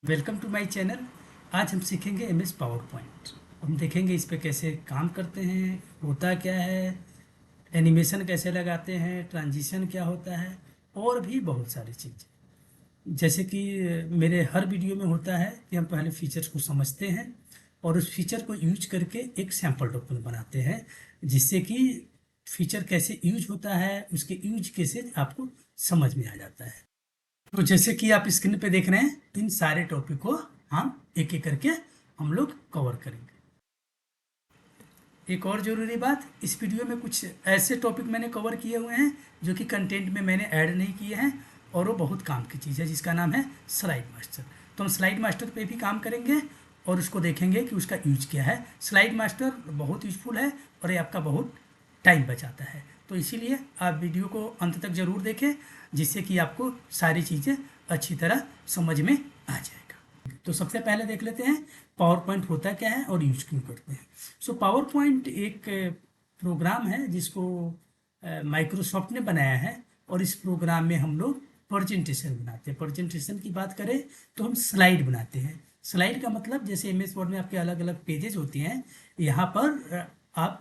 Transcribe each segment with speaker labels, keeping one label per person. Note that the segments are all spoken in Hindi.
Speaker 1: Welcome to my channel. आज हम सीखेंगे एमएस पावर पॉइंट। हम देखेंगे इस पे कैसे काम करते हैं, होता क्या है, एनिमेशन कैसे लगाते हैं, ट्रांजिशन क्या होता है और भी बहुत सारी चीज़ें। जैसे कि मेरे हर वीडियो में होता है कि हम पहले फीचर्स को समझते हैं और उस फीचर को यूज करके एक सैम्पल डॉक्यूमेंट बनाते हैं, जिससे कि फीचर कैसे यूज होता है उसके यूज केसेस आपको समझ में आ जाता है। तो जैसे कि आप स्क्रीन पे देख रहे हैं, इन सारे टॉपिक को हम एक एक करके हम लोग कवर करेंगे। एक और ज़रूरी बात, इस वीडियो में कुछ ऐसे टॉपिक मैंने कवर किए हुए हैं जो कि कंटेंट में मैंने ऐड नहीं किए हैं और वो बहुत काम की चीज़ है, जिसका नाम है स्लाइड मास्टर। तो हम स्लाइड मास्टर पे भी काम करेंगे और उसको देखेंगे कि उसका यूज क्या है। स्लाइड मास्टर बहुत यूजफुल है और ये आपका बहुत टाइम बचाता है। तो इसीलिए आप वीडियो को अंत तक ज़रूर देखें, जिससे कि आपको सारी चीज़ें अच्छी तरह समझ में आ जाएगा। तो सबसे पहले देख लेते हैं पावर पॉइंट होता क्या है और यूज क्यों करते हैं। सो पावर पॉइंट एक प्रोग्राम है जिसको माइक्रोसॉफ्ट ने बनाया है और इस प्रोग्राम में हम लोग प्रेजेंटेशन बनाते हैं। प्रेजेंटेशन की बात करें तो हम स्लाइड बनाते हैं। स्लाइड का मतलब जैसे एमएस वर्ड में आपके अलग अलग पेजेस होते हैं, यहाँ पर आप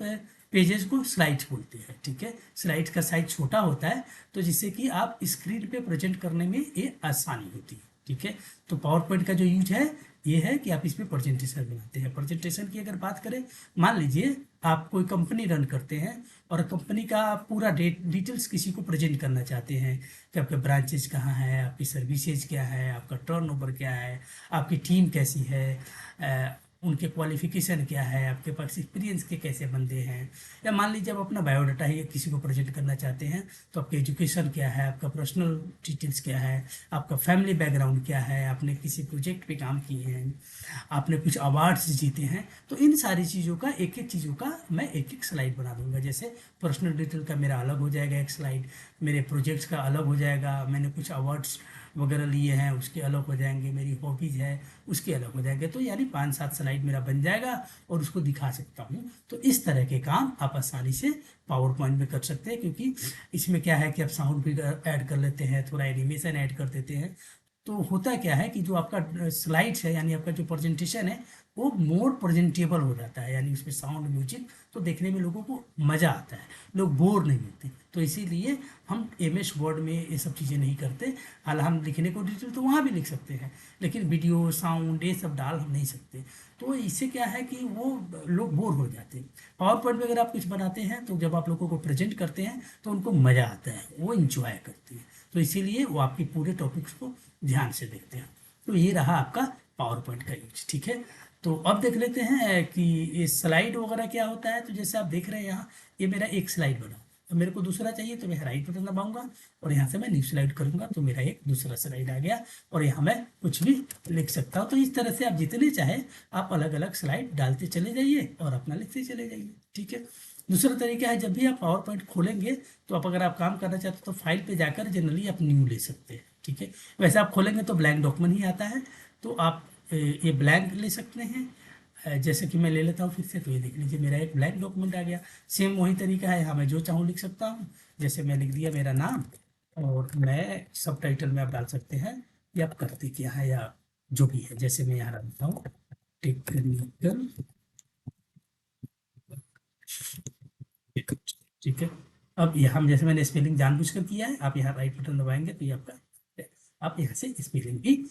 Speaker 1: पेजेस को स्लाइड्स बोलते हैं। ठीक है, स्लाइड का साइज छोटा होता है तो जिससे कि आप स्क्रीन पे प्रेजेंट करने में ये आसानी होती है। ठीक है, तो पावर पॉइंट का जो यूज है ये है कि आप इसमें प्रेजेंटेशन बनाते हैं। प्रेजेंटेशन की अगर बात करें, मान लीजिए आप कोई कंपनी रन करते हैं और कंपनी का पूरा डिटेल्स किसी को प्रेजेंट करना चाहते हैं कि आपके ब्रांचेज कहाँ हैं, आपकी सर्विसेज क्या है, आपका टर्नओवर क्या है, आपकी टीम कैसी है, उनके क्वालिफिकेशन क्या है, आपके पास एक्सपीरियंस के कैसे बंदे हैं, या मान लीजिए आप अपना बायोडाटा ही किसी को प्रेजेंट करना चाहते हैं तो आपके एजुकेशन क्या है, आपका पर्सनल डिटेल्स क्या है, आपका फैमिली बैकग्राउंड क्या है, आपने किसी प्रोजेक्ट पे काम किए हैं, आपने कुछ अवार्ड्स जीते हैं, तो इन सारी चीज़ों का एक एक चीज़ों का मैं एक एक स्लाइड बना दूंगा। जैसे पर्सनल डिटेल का मेरा अलग हो जाएगा एक स्लाइड, मेरे प्रोजेक्ट्स का अलग हो जाएगा, मैंने कुछ अवार्ड्स वगैरह लिए हैं उसके अलग हो जाएंगे, मेरी हॉबीज़ है उसके अलग हो जाएंगे। तो यानी 5-7 स्लाइड मेरा बन जाएगा और उसको दिखा सकता हूँ। तो इस तरह के काम आप आसानी से पावर पॉइंट में कर सकते हैं, क्योंकि इसमें क्या है कि आप साउंड भी ऐड कर लेते हैं, थोड़ा एनिमेशन ऐड कर देते हैं। तो होता क्या है कि जो आपका स्लाइड्स है यानी आपका जो प्रेजेंटेशन है वो मोर प्रेजेंटेबल हो जाता है, यानी उसमें साउंड म्यूजिक तो देखने में लोगों को मज़ा आता है, लोग बोर नहीं होते। तो इसीलिए हम एमएस वर्ड में ये सब चीज़ें नहीं करते। हालांकि हम लिखने को डिटेल तो वहाँ भी लिख सकते हैं, लेकिन वीडियो साउंड ये सब डाल हम नहीं सकते। तो इससे क्या है कि वो लोग बोर हो जाते हैं। पावर पॉइंट में अगर आप कुछ बनाते हैं तो जब आप लोगों को प्रेजेंट करते हैं तो उनको मज़ा आता है, वो इंजॉय करते हैं। तो इसीलिए वो आपके पूरे टॉपिक्स को ध्यान से देखते हैं। तो ये रहा आपका पावर पॉइंट का यूज। ठीक है, तो अब देख लेते हैं कि ये स्लाइड वगैरह क्या होता है। तो जैसे आप देख रहे हैं यहाँ, ये मेरा एक स्लाइड बना, तो मेरे को दूसरा चाहिए तो मैं राइट बटन दबाऊंगा और यहाँ से मैं न्यू स्लाइड करूंगा तो मेरा एक दूसरा स्लाइड आ गया और यहाँ मैं कुछ भी लिख सकता हूँ। तो इस तरह से आप जितने चाहे आप अलग अलग स्लाइड डालते चले जाइए और अपना लिखते चले जाइए। ठीक है, दूसरा तरीका है, जब भी आप पावर पॉइंट खोलेंगे तो आप अगर आप काम करना चाहते हो तो फाइल पे जाकर जनरली आप न्यू ले सकते हैं। ठीक है, वैसे आप खोलेंगे तो ब्लैंक डॉक्यूमेंट ही आता है, तो आप ये ब्लैंक ले सकते हैं। जैसे कि मैं ले लेता हूँ फिर से, तो ये देख लीजिए मेरा एक ब्लैंक डॉक्यूमेंट आ गया। सेम वही तरीका है, यहाँ मैं जो चाहूँ लिख सकता हूँ। जैसे मैं लिख दिया मेरा नाम और मैं सब टाइटल में आप डाल सकते हैं कि आप करते क्या है या जो भी है। जैसे मैं यहाँ डालता हूँ टेक्निकल। ठीक है, अब यहाँ जैसे मैंने स्पेलिंग जानबूझकर किया है, आप यहाँ राइट बटन दबाएंगे तो ये आपका, आप यहाँ से स्पेलिंग भी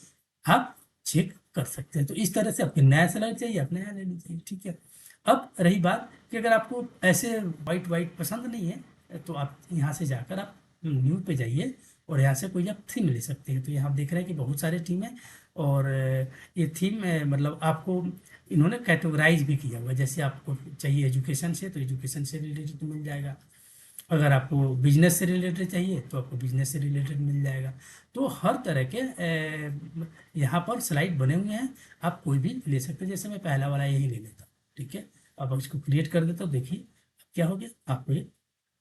Speaker 1: आप चेक कर सकते हैं। तो इस तरह से आपके नया स्लाइड चाहिए आप नया ले लीजिए। ठीक है, अब रही बात कि अगर आपको ऐसे वाइट वाइट पसंद नहीं है तो आप यहाँ से जाकर आप न्यू पे जाइए और यहाँ से कोई आप थीम ले सकते हैं। तो यहाँ आप देख रहे हैं कि बहुत सारे थीम है और ये थीम मतलब आपको इन्होंने कैटेगराइज भी किया हुआ है। जैसे आपको चाहिए एजुकेशन से तो एजुकेशन से रिलेटेड मिल जाएगा, अगर आपको बिजनेस से रिलेटेड चाहिए तो आपको बिजनेस से रिलेटेड मिल जाएगा। तो हर तरह के यहाँ पर स्लाइड बने हुए हैं, आप कोई भी ले सकते हैं। जैसे मैं पहला वाला यही ले लेता हूँ। ठीक है, अब इसको क्रिएट कर देता हूँ। देखिए क्या हो गया,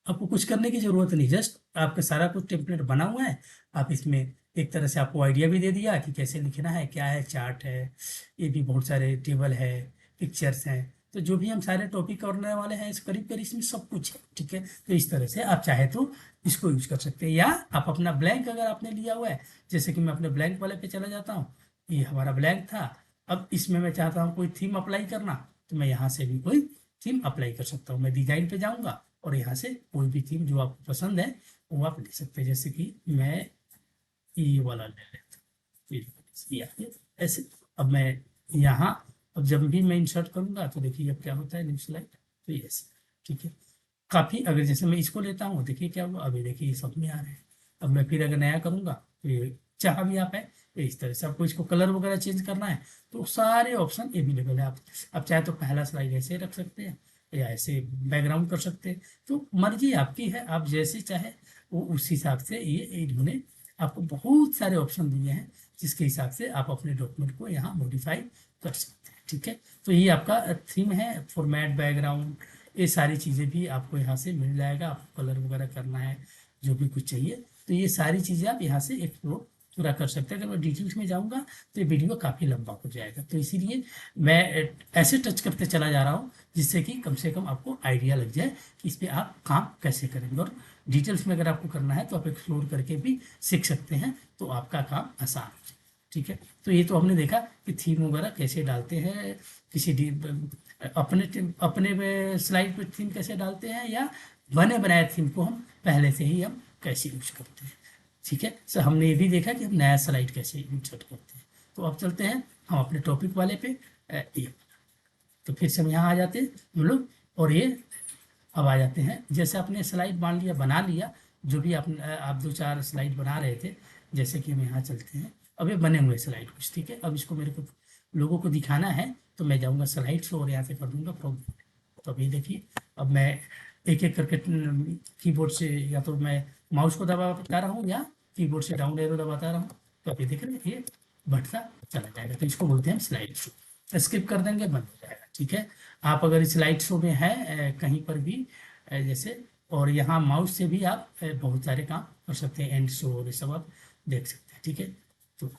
Speaker 1: आपको कुछ करने की जरूरत नहीं, जस्ट आपका सारा कुछ टेम्पलेट बना हुआ है। आप इसमें एक तरह से आपको आइडिया भी दे दिया कि कैसे लिखना है, क्या है, चार्ट है, ये भी बहुत सारे टेबल है, पिक्चर्स हैं। तो जो भी हम सारे टॉपिक करने वाले हैं इस करीब करीब इसमें सब कुछ है। ठीक है, तो इस तरह से आप चाहे तो इसको यूज कर सकते हैं, या आप अपना ब्लैंक अगर आपने लिया हुआ है, जैसे कि मैं अपने ब्लैंक वाले पे चला जाता हूँ, ये हमारा ब्लैंक था। अब इसमें मैं चाहता हूँ कोई थीम अप्लाई करना, तो मैं यहाँ से भी कोई थीम अप्लाई कर सकता हूँ। मैं डिजाइन पे जाऊँगा और यहाँ से कोई भी थीम जो आपको पसंद है वो आप ले सकते हैं। जैसे कि मैं ये वाला ले लेता हूँ, ये आ गया ऐसे। अब मैं यहाँ, अब जब भी मैं इंसर्ट करूँगा तो देखिए अब क्या होता है, न्यू स्लाइड, तो ये ऐसे, ठीक है। काफ़ी, अगर जैसे मैं इसको लेता हूँ, देखिए क्या हुआ, अभी देखिए ये सब में आ रहे हैं। अब मैं फिर अगर नया करूँगा तो ये चाह भी आप है, तो इस तरह से आपको इसको कलर वगैरह चेंज करना है तो सारे ऑप्शन अवेलेबल है। आप चाहे तो पहला स्लाइड ऐसे रख सकते हैं या ऐसे बैकग्राउंड कर सकते हैं, तो मर्जी आपकी है, आप जैसे चाहे वो उस हिसाब से ये इन्होंने आपको बहुत सारे ऑप्शन दिए हैं, जिसके हिसाब से आप अपने डॉक्यूमेंट को यहाँ मॉडिफाई कर सकते हैं, ठीक है। तो ये आपका थीम है, फॉर्मेट, बैकग्राउंड, ये सारी चीज़ें भी आपको यहाँ से मिल जाएगा। आपको कलर वगैरह करना है, जो भी कुछ चाहिए, तो ये सारी चीज़ें आप यहाँ से एक्सप्लोर पूरा कर सकते हैं। अगर मैं डिटेल्स में जाऊँगा तो ये वीडियो काफ़ी लंबा हो जाएगा, तो इसीलिए मैं ऐसे टच करते चला जा रहा हूँ जिससे कि कम से कम आपको आइडिया लग जाए कि इस पर आप काम कैसे करेंगे। और डिटेल्स में अगर आपको करना है तो आप एक्सप्लोर करके भी सीख सकते हैं, तो आपका काम आसान हो जाए, ठीक है। तो ये तो हमने देखा कि थीम वगैरह कैसे डालते हैं, किसी अपने स्लाइड पे थीम कैसे डालते हैं, या बने बनाए थीम को हम पहले से ही हम कैसे यूज करते हैं, ठीक है। सर हमने ये भी देखा कि हम नया स्लाइड कैसे इंसर्ट करते हैं। तो अब चलते हैं हम अपने टॉपिक वाले पे। ये तो फिर से हम यहाँ आ जाते हैं हम लोग, और ये अब आ जाते हैं, जैसे आपने स्लाइड मान लिया, बना लिया, जो भी आप 2-4 स्लाइड बना रहे थे, जैसे कि हम यहाँ चलते हैं। अब ये बने हुए स्लाइड कुछ, ठीक है। अब इसको मेरे को लोगों को दिखाना है, तो मैं जाऊँगा स्लाइड शो और यहाँ से कर दूँगा फ्रॉम। तो अभी देखिए, अब मैं एक एक करके कीबोर्ड से, या तो मैं माउस को दबाता रहा हूँ या कीबोर्ड से डाउन एरो दबाता रहा हूँ, तो अभी देख रहे हैं ये बढ़ता चला जाएगा। तो इसको बोलते हैं स्लाइड शो। स्किप कर देंगे, बंद हो जाएगा, ठीक है। आप अगर स्लाइड शो में है कहीं पर भी जैसे, और यहाँ माउस से भी आप बहुत सारे काम कर सकते हैं, एंड शो और ये सब आप देख सकते हैं, ठीक है। तो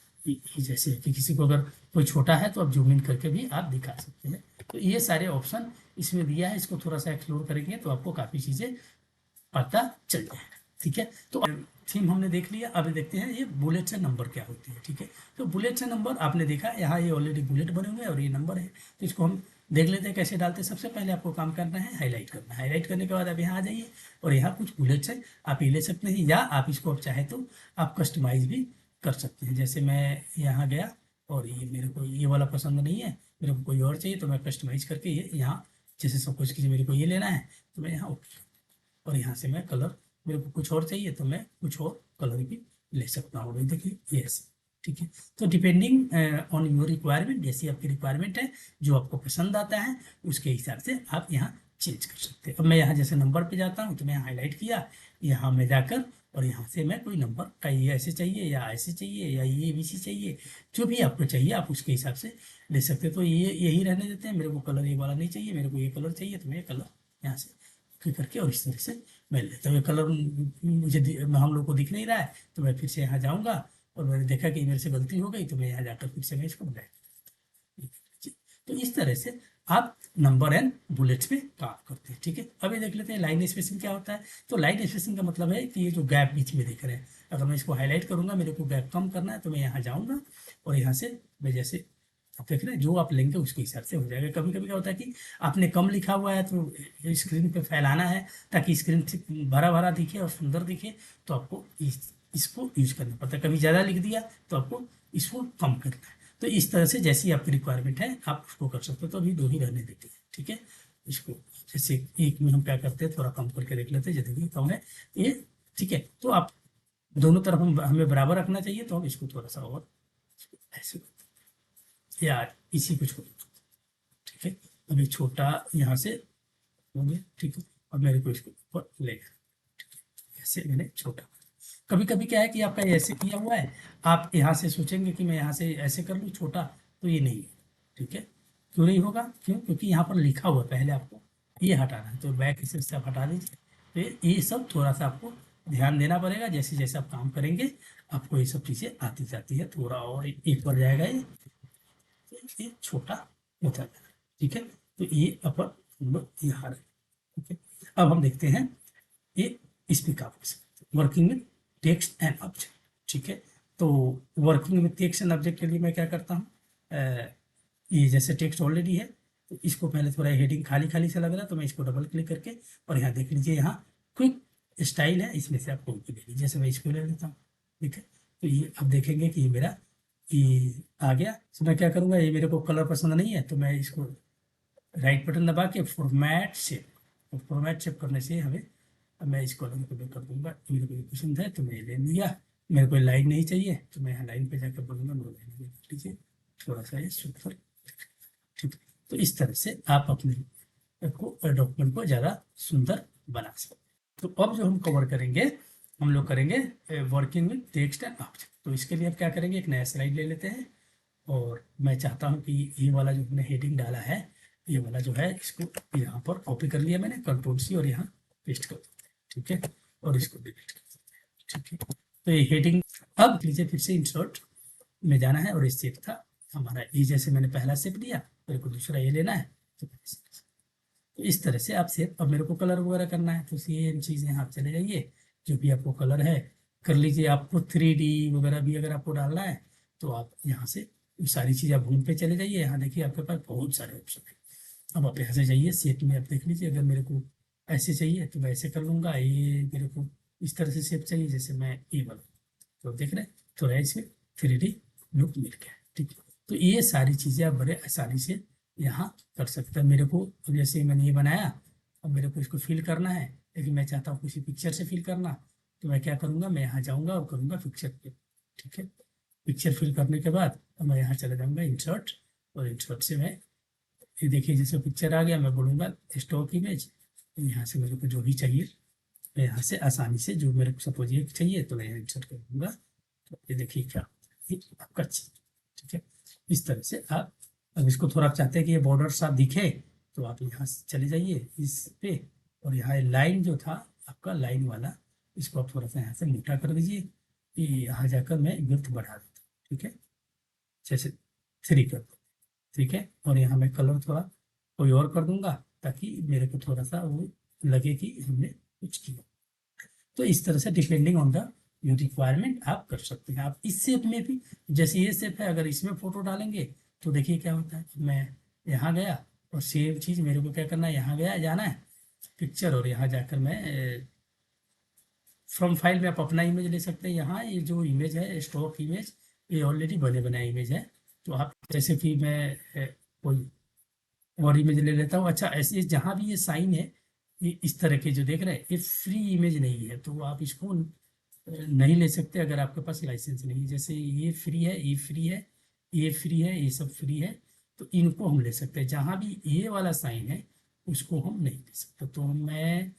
Speaker 1: जैसे कि किसी को अगर कोई छोटा है तो आप जूम इन करके भी आप दिखा सकते हैं। तो ये सारे ऑप्शन इसमें दिया है, इसको थोड़ा सा एक्सप्लोर करेंगे तो आपको काफ़ी चीज़ें पता चल जाएगा, ठीक है। तो थीम हमने देख लिया, अब देखते हैं ये बुलेट से नंबर क्या होती है, ठीक है। तो बुलेट से नंबर आपने देखा, यहाँ ये ऑलरेडी बुलेट बने हुए हैं और ये नंबर है, तो इसको हम देख लेते हैं कैसे डालते हैं। सबसे पहले आपको काम करना है हाईलाइट करना है। हाईलाइट करने के बाद आप यहाँ आ जाइए और यहाँ कुछ बुलेट्स है, आप ये ले सकते हैं, या आप इसको आप चाहे तो आप कस्टमाइज भी कर सकते हैं। जैसे मैं यहाँ गया और ये मेरे को ये वाला पसंद नहीं है, मेरे को कोई और चाहिए, तो मैं कस्टमाइज करके ये यहाँ, जैसे सपोज कीजिए मेरे को ये लेना है, तो मैं यहाँ ओके, और यहाँ से मैं कलर, मेरे को कुछ और चाहिए तो मैं कुछ और कलर भी ले सकता हूँ। भाई देखिए ये ऐसे, ठीक है। तो डिपेंडिंग ऑन योर रिक्वायरमेंट, जैसी आपकी रिक्वायरमेंट है, जो आपको पसंद आता है, उसके हिसाब से आप यहाँ चेंज कर सकते हैं। अब मैं यहाँ जैसे नंबर पे जाता हूँ, तो मैं हाईलाइट किया, यहाँ मैं जाकर, और यहाँ से मैं कोई नंबर का, ये ऐसे चाहिए या ऐसे चाहिए या ये ABC चाहिए, जो भी आपको चाहिए आप उसके हिसाब से ले सकते हैं। तो ये यही रहने देते हैं, मेरे को कलर ये वाला नहीं चाहिए, मेरे को ये कलर चाहिए, तो मैं ये कलर यहाँ से क्लिक करके और इस तरह से मैं लेता हूँ। ये कलर मुझे हम लोग को दिख नहीं रहा है, तो मैं फिर से यहाँ जाऊँगा, और मैंने देखा कि मेरे से गलती हो गई, तो मैं यहाँ जाकर फिर से मैं इसको ब्लैक। तो इस तरह से आप नंबर एंड बुलेट्स पे काम करते हैं, ठीक है। अभी देख लेते हैं लाइन स्पेसिंग क्या होता है। तो लाइन स्पेसिंग का मतलब है कि ये जो गैप बीच में दिख रहे हैं, अगर मैं इसको हाईलाइट करूंगा, मेरे को गैप कम करना है, तो मैं यहाँ जाऊँगा और यहाँ से मैं जैसे, आप देख रहे हैं जो आप लेंगे उसके हिसाब से हो जाएगा। कभी कभी क्या होता है कि आपने कम लिखा हुआ है, तो स्क्रीन पे फैलाना है ताकि स्क्रीन भरा भरा दिखे और सुंदर दिखे, तो आपको इसको यूज करना पड़ता है। कभी ज़्यादा लिख दिया तो आपको इसको कम करना है। तो इस तरह से जैसी आपकी रिक्वायरमेंट है आप उसको कर सकते हो। तो अभी 2 ही रहने देते हैं, ठीक है। इसको जैसे एक में हम क्या करते हैं, थोड़ा कम करके देख लेते हैं, जैसे कम है ये, ठीक है। तो आप दोनों तरफ हमें बराबर रखना चाहिए, तो हम इसको थोड़ा सा और ऐसे, या इसी कुछ को, ठीक है। अभी छोटा यहाँ से हो गया, ठीक है। और मेरे को इसको ऊपर ले गया, ठीक है। ऐसे मैंने छोटा, कभी कभी क्या है कि आपका ऐसे किया हुआ है, आप यहाँ से सोचेंगे कि मैं यहाँ से ऐसे कर लूँ छोटा, तो ये नहीं है, ठीक है। क्यों नहीं होगा, क्यों, क्योंकि यहाँ पर लिखा हुआ पहले आपको ये हटाना है, तो बैक से आप हटा दीजिए। तो ये सब थोड़ा सा आपको ध्यान देना पड़ेगा, जैसे जैसे आप काम करेंगे आपको ये सब चीज़ें आती जाती है। थोड़ा और एक बार जाएगा ये छोटा होता है, ठीक है। तो ये अपर यहाँ है, ठीक है। अब हम देखते हैं ये स्पीक आप working with text and object, ठीक है। तो working with text and object के लिए मैं क्या करता हूँ, ये जैसे टेक्स्ट ऑलरेडी है तो इसको पहले थोड़ा हेडिंग खाली खाली से लग रहा है तो मैं इसको डबल क्लिक करके, और यहाँ देख लीजिए यहाँ क्विक स्टाइल है, इसमें से आप कोई भी ले लीजिए, जैसे मैं इसको ले लेता हूँ। ठीक है, तो ये अब देखेंगे कि ये मेरा ये आ गया। तो मैं क्या करूँगा, ये मेरे को कलर पसंद नहीं है तो मैं इसको राइट बटन दबा के फॉर्मेट शेप, तो फॉर्मेट शेप करने से हमें, अब मैं इसको अलग कर दूंगा, मेरे को पसंद है तो मैं ले लिया। मेरे को लाइन नहीं चाहिए तो मैं यहाँ लाइन पे जाकर बोलूँगा नो लाइन देख लीजिए, थोड़ा सा ये सुपर। ठीक है, तो इस तरह से आप अपने को डॉक्यूमेंट को ज़्यादा सुंदर बना सकते हैं। तो अब जो हम कवर करेंगे, हम लोग करेंगे working with text and object. तो इसके लिए आप क्या करेंगे, एक नया स्लाइड ले लेते हैं, और मैं चाहता हूँ कि ये वाला जो हमने हेडिंग डाला है, ये वाला जो है इसको यहाँ पर कॉपी कर लिया मैंने, कंट्रोल सी, और यहाँ पेस्ट कर देते हैं। ठीक है, और इसको डिलीट कर देते हैं। ठीक है, तो ये हेडिंग, अब लीजिए फिर से इंसर्ट में जाना है, और ये शेप था हमारा, ये जैसे मैंने पहला शेप लिया, मेरे को दूसरा ये लेना है, तो इस तरह से आप शेप, अब मेरे को कलर वगैरह करना है तो सेम चीज़ें आप चले जाइए, जो भी आपको कलर है कर लीजिए। आपको 3D वगैरह भी अगर आपको डालना है तो आप यहाँ से सारी चीज़ आप होम पे चले जाइए, यहाँ देखिए आपके पास बहुत सारे ऑप्शन है। अब आप यहाँ से जाइए शेप में, आप देख लीजिए, अगर मेरे को ऐसे चाहिए तो मैं ऐसे कर लूँगा, ये मेरे को इस तरह से शेप चाहिए जैसे मैं ये वाला, तो देख रहे हैं थोड़ा इसमें 3D लुक मिल गया। ठीक है, तो ये सारी चीज़ें आप बड़े आसानी से यहाँ कर सकते हैं। मेरे को अब जैसे मैंने ये बनाया, अब मेरे को इसको फिल करना है, लेकिन मैं चाहता हूँ किसी पिक्चर से फिल करना, तो मैं क्या करूँगा, मैं यहाँ जाऊँगा और करूँगा पिक्चर पे। ठीक है, पिक्चर फिल करने के बाद अब मैं यहाँ चला जाऊँगा इंसर्ट, और इंसर्ट से मैं ये देखिए जैसे पिक्चर आ गया, मैं बोलूँगा स्टॉक इमेज, यहाँ से मेरे को जो भी चाहिए मैं यहाँ से आसानी से, जो मेरे को सपोज ये चाहिए तो मैं यहाँ इंसर्ट कर दूँगा, तो ये देखिए क्या आपका चाहिए। ठीक है, इस तरह से आप, अब इसको थोड़ा चाहते हैं कि ये बॉर्डर सा दिखे तो आप यहाँ से चले जाइए इस पे, और यहाँ लाइन जो था आपका लाइन वाला, इसको आप थोड़ा सा यहाँ से मोटा कर दीजिए, यहाँ जाकर मैं विड्थ बढ़ा देता हूँ। ठीक है, जैसे 3 कर दो। ठीक है, और यहाँ मैं कलर थोड़ा कोई और कर दूंगा ताकि मेरे को थोड़ा सा वो लगे कि हमने कुछ किया। तो इस तरह से depending on the your requirement आप कर सकते हैं। आप इस शेप में भी, जैसे ये शेप है, अगर इसमें फोटो डालेंगे तो देखिए क्या होता है, मैं यहाँ गया और सेम चीज़ मेरे को क्या करना है, यहाँ गया जाना है पिक्चर, और यहाँ जाकर मैं फ्रॉम फाइल में आप अपना इमेज ले सकते हैं। यहाँ ये जो इमेज है स्टॉक इमेज, ये ऑलरेडी बने बनाए इमेज है, तो आप जैसे कि मैं कोई और इमेज ले लेता हूँ। अच्छा, ऐसे जहाँ भी ये साइन है, ये इस तरह के जो देख रहे हैं, ये फ्री इमेज नहीं है, तो आप इसको नहीं ले सकते अगर आपके पास लाइसेंस नहीं है। जैसे ये फ्री है, ये फ्री है, ये फ्री है, ये सब फ्री है, तो इनको हम ले सकते हैं। जहाँ भी ये वाला साइन है उसको हम नहीं ले सकते, तो मैं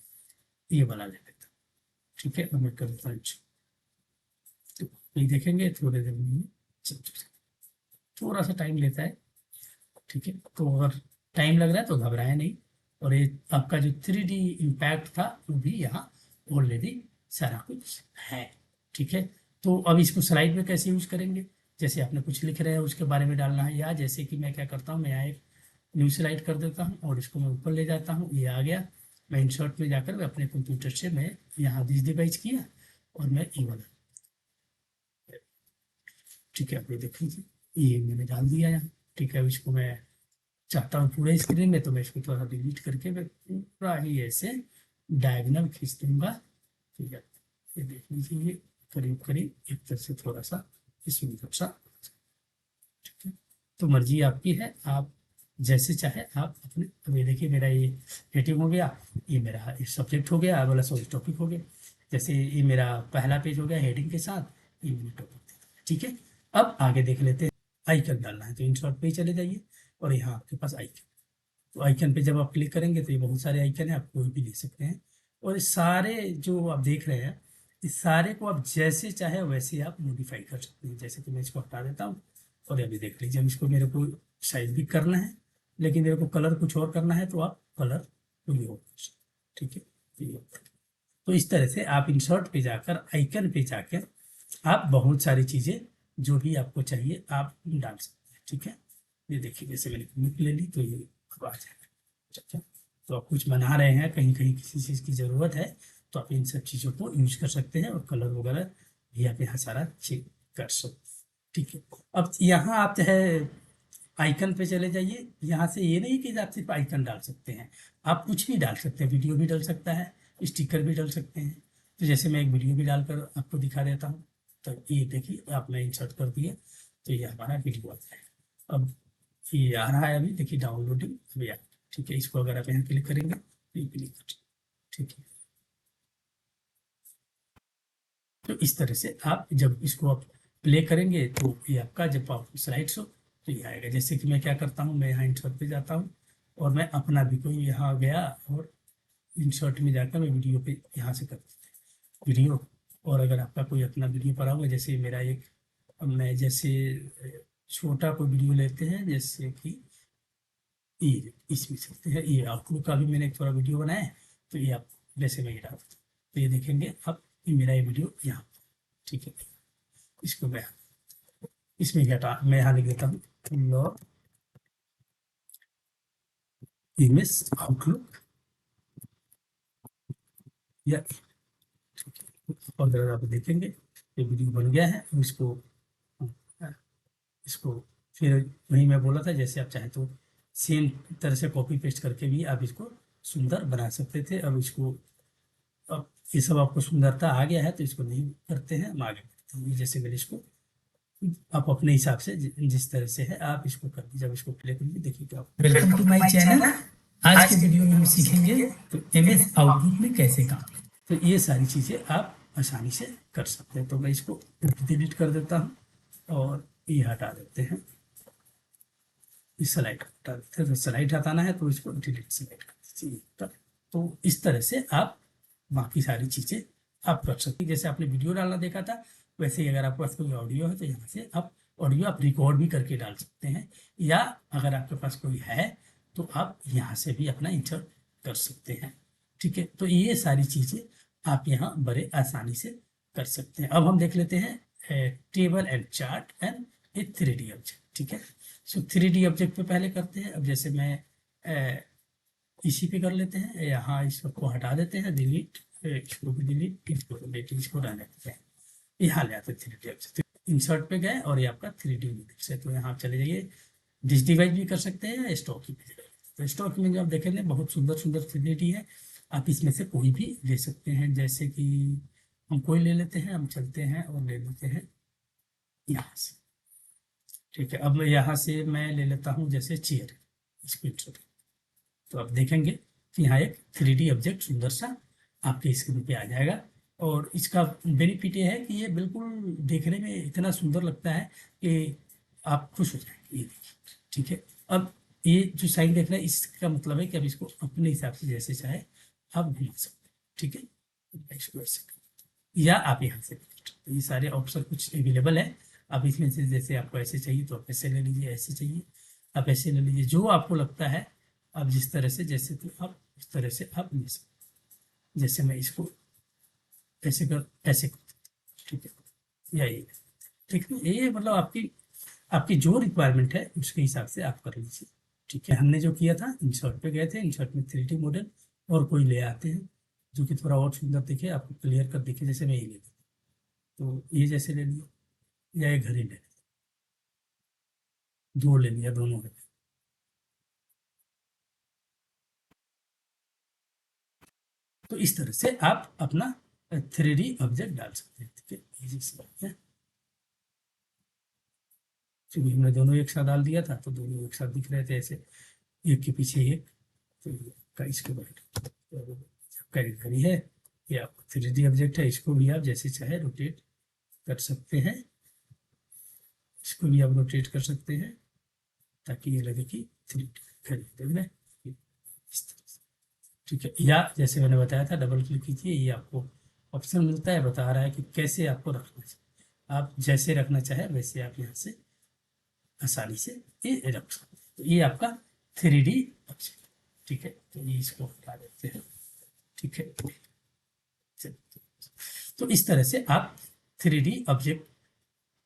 Speaker 1: ये वाला ले लेता हूँ। ठीक है, अब मैं करता हूँ, तो ये देखेंगे थोड़े देर में थोड़ा सा टाइम लेता है। ठीक है, तो अगर टाइम लग रहा है तो घबराए नहीं, और ये आपका जो 3D इम्पैक्ट था वो भी यहाँ ऑलरेडी सारा कुछ है। ठीक है, तो अब इसको स्लाइड में कैसे यूज करेंगे, जैसे आपने कुछ लिख रहे हैं उसके बारे में डालना है, या जैसे कि मैं क्या करता हूँ, मैं यहाँ एक न्यू स्लाइड कर देता हूँ और इसको मैं ऊपर ले जाता हूँ, ये आ गया। मैं इंसर्ट में जाकर मैं अपने कंप्यूटर से मैं यहाँ दिस डिवाइस किया और मैं ये वाला, ठीक है, आप ये देख लीजिए, ये मैंने डाल दिया यहाँ। ठीक है, इसको मैं चाहता हूँ पूरे स्क्रीन में, तो मैं इसको थोड़ा डिलीट करके मैं पूरा ही ऐसे डायगोनल खींच दूंगा। ठीक है, ये देख लीजिए, ये करीब करीब एक तरह से थोड़ा सा इसमें सा। ठीक है, तो मर्जी आपकी है, आप जैसे चाहे आप अपने, अब ये देखिए मेरा ये हेडिंग हो गया, ये मेरा सब्जेक्ट हो गया, वाला सॉरी टॉपिक हो गया। जैसे ये मेरा पहला पेज हो गया हेडिंग के साथ, ये मेरा टॉपिक। ठीक है, अब आगे देख लेते हैं। आइकन डालना है तो इंसर्ट पे ही चले जाइए, और यहाँ आपके पास आइकन, तो आइकन पे जब आप क्लिक करेंगे तो ये बहुत सारे आइकन है, आप कोई भी ले सकते हैं। और ये सारे जो आप देख रहे हैं, इस सारे को आप जैसे चाहे वैसे आप मॉडिफाई कर सकते हैं। जैसे कि मैं इसको हटा देता हूँ, और अभी देख लीजिए, हम इसको, मेरे को साइज भी करना है लेकिन मेरे को कलर कुछ और करना है, तो आप कलर कोई और कर सकते हैं। ठीक है, तो इस तरह से आप इंसर्ट पे जाकर, आइकन पे जाकर आप बहुत सारी चीज़ें जो भी आपको चाहिए आप डाल सकते हैं। ठीक है, ये देखिए जैसे मैंने बुक ले ली तो ये अब आ जाएगा। ठीक है, तो आप कुछ बना रहे हैं, कहीं कहीं किसी चीज़ की ज़रूरत है, तो आप इन सब चीज़ों को यूज कर सकते हैं, और कलर वगैरह भी आप यहाँ सारा चेक कर सकते हैं। ठीक है, अब यहाँ आप जो है आइकन पे चले जाइए। यहाँ से ये नहीं कि आप सिर्फ आइकन डाल सकते हैं, आप कुछ भी डाल सकते हैं, वीडियो भी डाल सकता है, स्टिकर भी डाल सकते हैं। तो जैसे मैं एक वीडियो भी डालकर आपको दिखा देता हूँ। तो ये देखिए आपने इंसर्ट कर दिया, तो ये हमारा वीडियो आ जाएगा। अब ये आ रहा है, अभी देखिए डाउनलोडिंग अभी आ। ठीक है, इसको अगर आप यहाँ क्लिक करेंगे तो ये क्लिक कर, ठीक है। तो इस तरह से आप जब इसको आप प्ले करेंगे तो ये आपका जब आप स्लाइड शो तो ये आएगा। जैसे कि मैं क्या करता हूँ, मैं यहाँ इंसर्ट पे जाता हूँ और मैं अपना भी कोई यहाँ गया और इंसर्ट में जाकर मैं वीडियो पे यहाँ से कर देता हूँ वीडियो। और अगर आपका कोई अपना वीडियो पड़ा हुआ, जैसे मेरा एक, अब मैं जैसे छोटा कोई वीडियो लेते हैं, जैसे कि ये इसमें चलते हैं, ये आउटलुक का भी मैंने एक थोड़ा वीडियो बनाया है। तो ये आप जैसे मैं ये डालता हूँ तो ये देखेंगे आप, ये मेरा ये वीडियो यहाँ, ठीक है। इसको मैं इसमें क्या था, मैं यहाँ लिख देता हूँ लॉग इमेज आउटलुक या, और अगर आप देखेंगे ये वीडियो बन गया है। इसको इसको फिर वही मैं बोला था, जैसे आप चाहें तो सेम तरह से कॉपी पेस्ट करके भी आप इसको सुंदर बना सकते थे। अब इसको, अब ये सब आपको सुंदरता आ गया है तो इसको नहीं करते हैं, हम आगे बढ़ते हैं। जैसे मैंने इसको, आप अपने हिसाब से जिस तरह से है आप इसको कर दीजिए। जब इसको प्ले करिए देखिए क्या। Welcome to my channel. आज के वीडियो में हम सीखेंगे तो एमएस आउटलुक में कैसे काम। तो ये सारी चीज़ें आप आसानी से कर सकते हैं। तो मैं इसको डिलीट कर देता हूँ और ये हटा देते हैं, इस स्लाइड हटा देते हैं। तो स्लाइड हटाना है तो इसको डिलीट स्लाइड कर दीजिए। तो इस तरह से आप बाकी सारी चीज़ें आप कर सकते हैं। जैसे आपने वीडियो डालना देखा था, वैसे ही अगर आपके पास कोई ऑडियो है तो यहाँ से आप ऑडियो आप रिकॉर्ड भी करके डाल सकते हैं, या अगर आपके पास कोई है तो आप यहाँ से भी अपना इंसर्ट कर सकते हैं। ठीक है, तो ये सारी चीज़ें आप यहाँ बड़े आसानी से कर सकते हैं। अब हम देख लेते हैं table and chart and A 3D object. ठीक है, सो 3D ऑब्जेक्ट पे पहले करते हैं। अब जैसे मैं इसी पे कर लेते हैं, यहाँ इस सबको हटा देते हैं, डिलीट, इसको भी डिलीट, इसको डिलीट, इसको रहने देते हैं। यहाँ ले आते हैं 3D ऑब्जेक्ट। इंसर्ट पे गए और ये आपका 3D ऑब्जेक्ट से, तो यहाँ आप चले जाइए, डिजिटाइज भी कर सकते हैं या स्टॉक भी। तो स्टॉक में जो आप देखेंगे बहुत सुंदर सुंदर 3D है, आप इसमें से कोई भी ले सकते हैं। जैसे कि हम कोई ले लेते हैं, हम चलते हैं और ले लेते हैं यहाँ से। ठीक है, अब यहाँ से मैं ले लेता हूँ जैसे चेयर, इसको इंसर्ट। तो आप देखेंगे कि यहाँ एक 3D ऑब्जेक्ट सुंदर सा आपके स्क्रीन पे आ जाएगा। और इसका बेनिफिट ये है कि ये बिल्कुल देखने में इतना सुंदर लगता है कि आप खुश हो जाएंगे। ये देखिए, ठीक है। अब ये जो साइन देख रहे हैं इसका मतलब है कि अब इसको अपने हिसाब से जैसे चाहे आप घुमा सकते हैं। ठीक है, इसको ऐसे, या आप यहाँ से, ये सारे ऑप्शन कुछ अवेलेबल है। आप इसमें से जैसे आपको ऐसे चाहिए तो आप ऐसे ले लीजिए, ऐसे चाहिए आप ऐसे ले लीजिए, जो आपको लगता है आप जिस तरह से, जैसे तो आप उस तरह से आप ले सकते। जैसे मैं इसको ऐसे कर, ऐसे कर, ठीक है, या ये, ठीक है। ये मतलब आपकी आपकी जो रिक्वायरमेंट है उसके हिसाब से आप कर लीजिए। ठीक है, हमने जो किया था इंसर्ट पे गए थे, इंसर्ट में 3D मॉडल और कोई ले आते हैं जो कि थोड़ा और सुंदर दिखे, आपको क्लियर कर दिखे। जैसे मैं ये ले लेता, तो ये जैसे ले लिया, या एक घड़ी ले लिया, दो ले लिया, दोनों ले। तो इस तरह से आप अपना 3D ऑब्जेक्ट डाल सकते हैं। ठीक है, इजी सी बात है। क्योंकि हमने दोनों एक साथ डाल दिया था तो दोनों एक साथ दिख रहे थे ऐसे, एक के पीछे एक। तो का इसके बाद तो आपका एक घड़ी है, या 3D ऑब्जेक्ट है, इसको भी आप जैसे चाहे रोटेट कर सकते हैं। इसको भी आप रोटेट कर सकते हैं ताकि ये लगे कि 3D घड़ी देख रहे हैं, इस तरह से। ठीक है, या जैसे मैंने बताया था डबल क्लिक कीजिए, ये आपको ऑप्शन मिलता है, बता रहा है कि कैसे आपको रखना चाहिए। आप जैसे रखना चाहे वैसे आप यहाँ से आसानी से ये रख सकते हैं। तो ये आपका 3D ऑब्जेक्ट। ठीक है, तो ये इसको हटा देते हैं। ठीक है, तो इस तरह से आप 3D ऑब्जेक्ट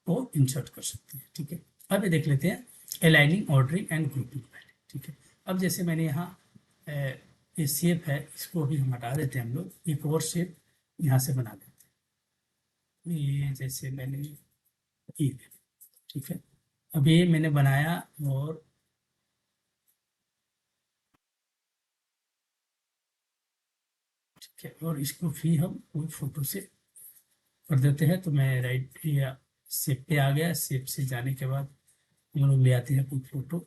Speaker 1: को इंसर्ट कर सकते हैं। ठीक है, अब ये देख लेते हैं अलाइनिंग, ऑर्डरिंग एंड ग्रुपिंग। ठीक है, अब जैसे मैंने यहाँ ये शेप है, इसको भी हम हटा देते हैं। हम लोग एक और शेप यहाँ से बना देते हैं। ये जैसे मैंने ये, ठीक है। अब ये मैंने बनाया और ठीक है, और इसको भी हम कोई फोटो से कर देते हैं। तो मैं राइट या सेव पे आ गया, सेव से जाने के बाद हम लोग ले आते हैं कोई फोटो,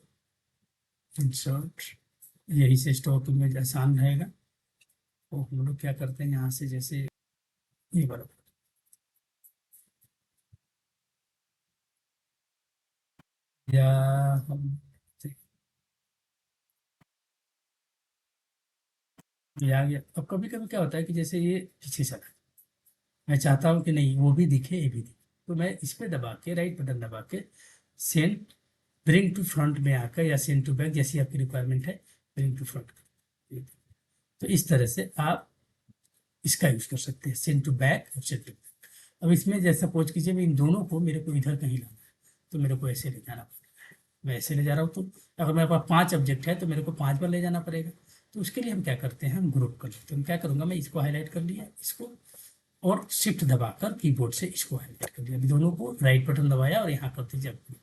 Speaker 1: इंसर्ट, यही से स्टॉक में आसान रहेगा। तो हम लोग क्या करते हैं यहाँ से, जैसे ये वाला, या हम, ये आ गया। अब कभी कभी क्या होता है कि जैसे ये पीछे चला, मैं चाहता हूँ कि नहीं वो भी दिखे ये भी दिखे, तो मैं इस पे दबा के, राइट बटन दबा के, सेंड ब्रिंग टू फ्रंट में आकर, या सेंड टू बैक जैसी आपकी रिक्वायरमेंट है, ब्रिंग टू फ्रंट। तो इस तरह से आप इसका यूज कर सकते हैं, सेंड टू बैक और सेंड टू बैक। अब इसमें जैसा सपोज कीजिए मैं इन दोनों को, मेरे को इधर कहीं लाना है, तो मेरे को ऐसे ले जाना पड़ेगा। मैं ऐसे ले जा रहा हूँ, तो अगर मेरे पास 5 ऑब्जेक्ट है तो मेरे को 5 बार ले जाना पड़ेगा। तो उसके लिए हम क्या करते हैं, हम ग्रुप कर लेते हैं। हम क्या करूँगा, मैं इसको हाईलाइट कर लिया, इसको, और शिफ्ट दबाकर कीबोर्ड से इसको हाईलाइट कर दिया, अभी दोनों को राइट बटन दबाया और यहाँ कर दीजिए ग्रुप।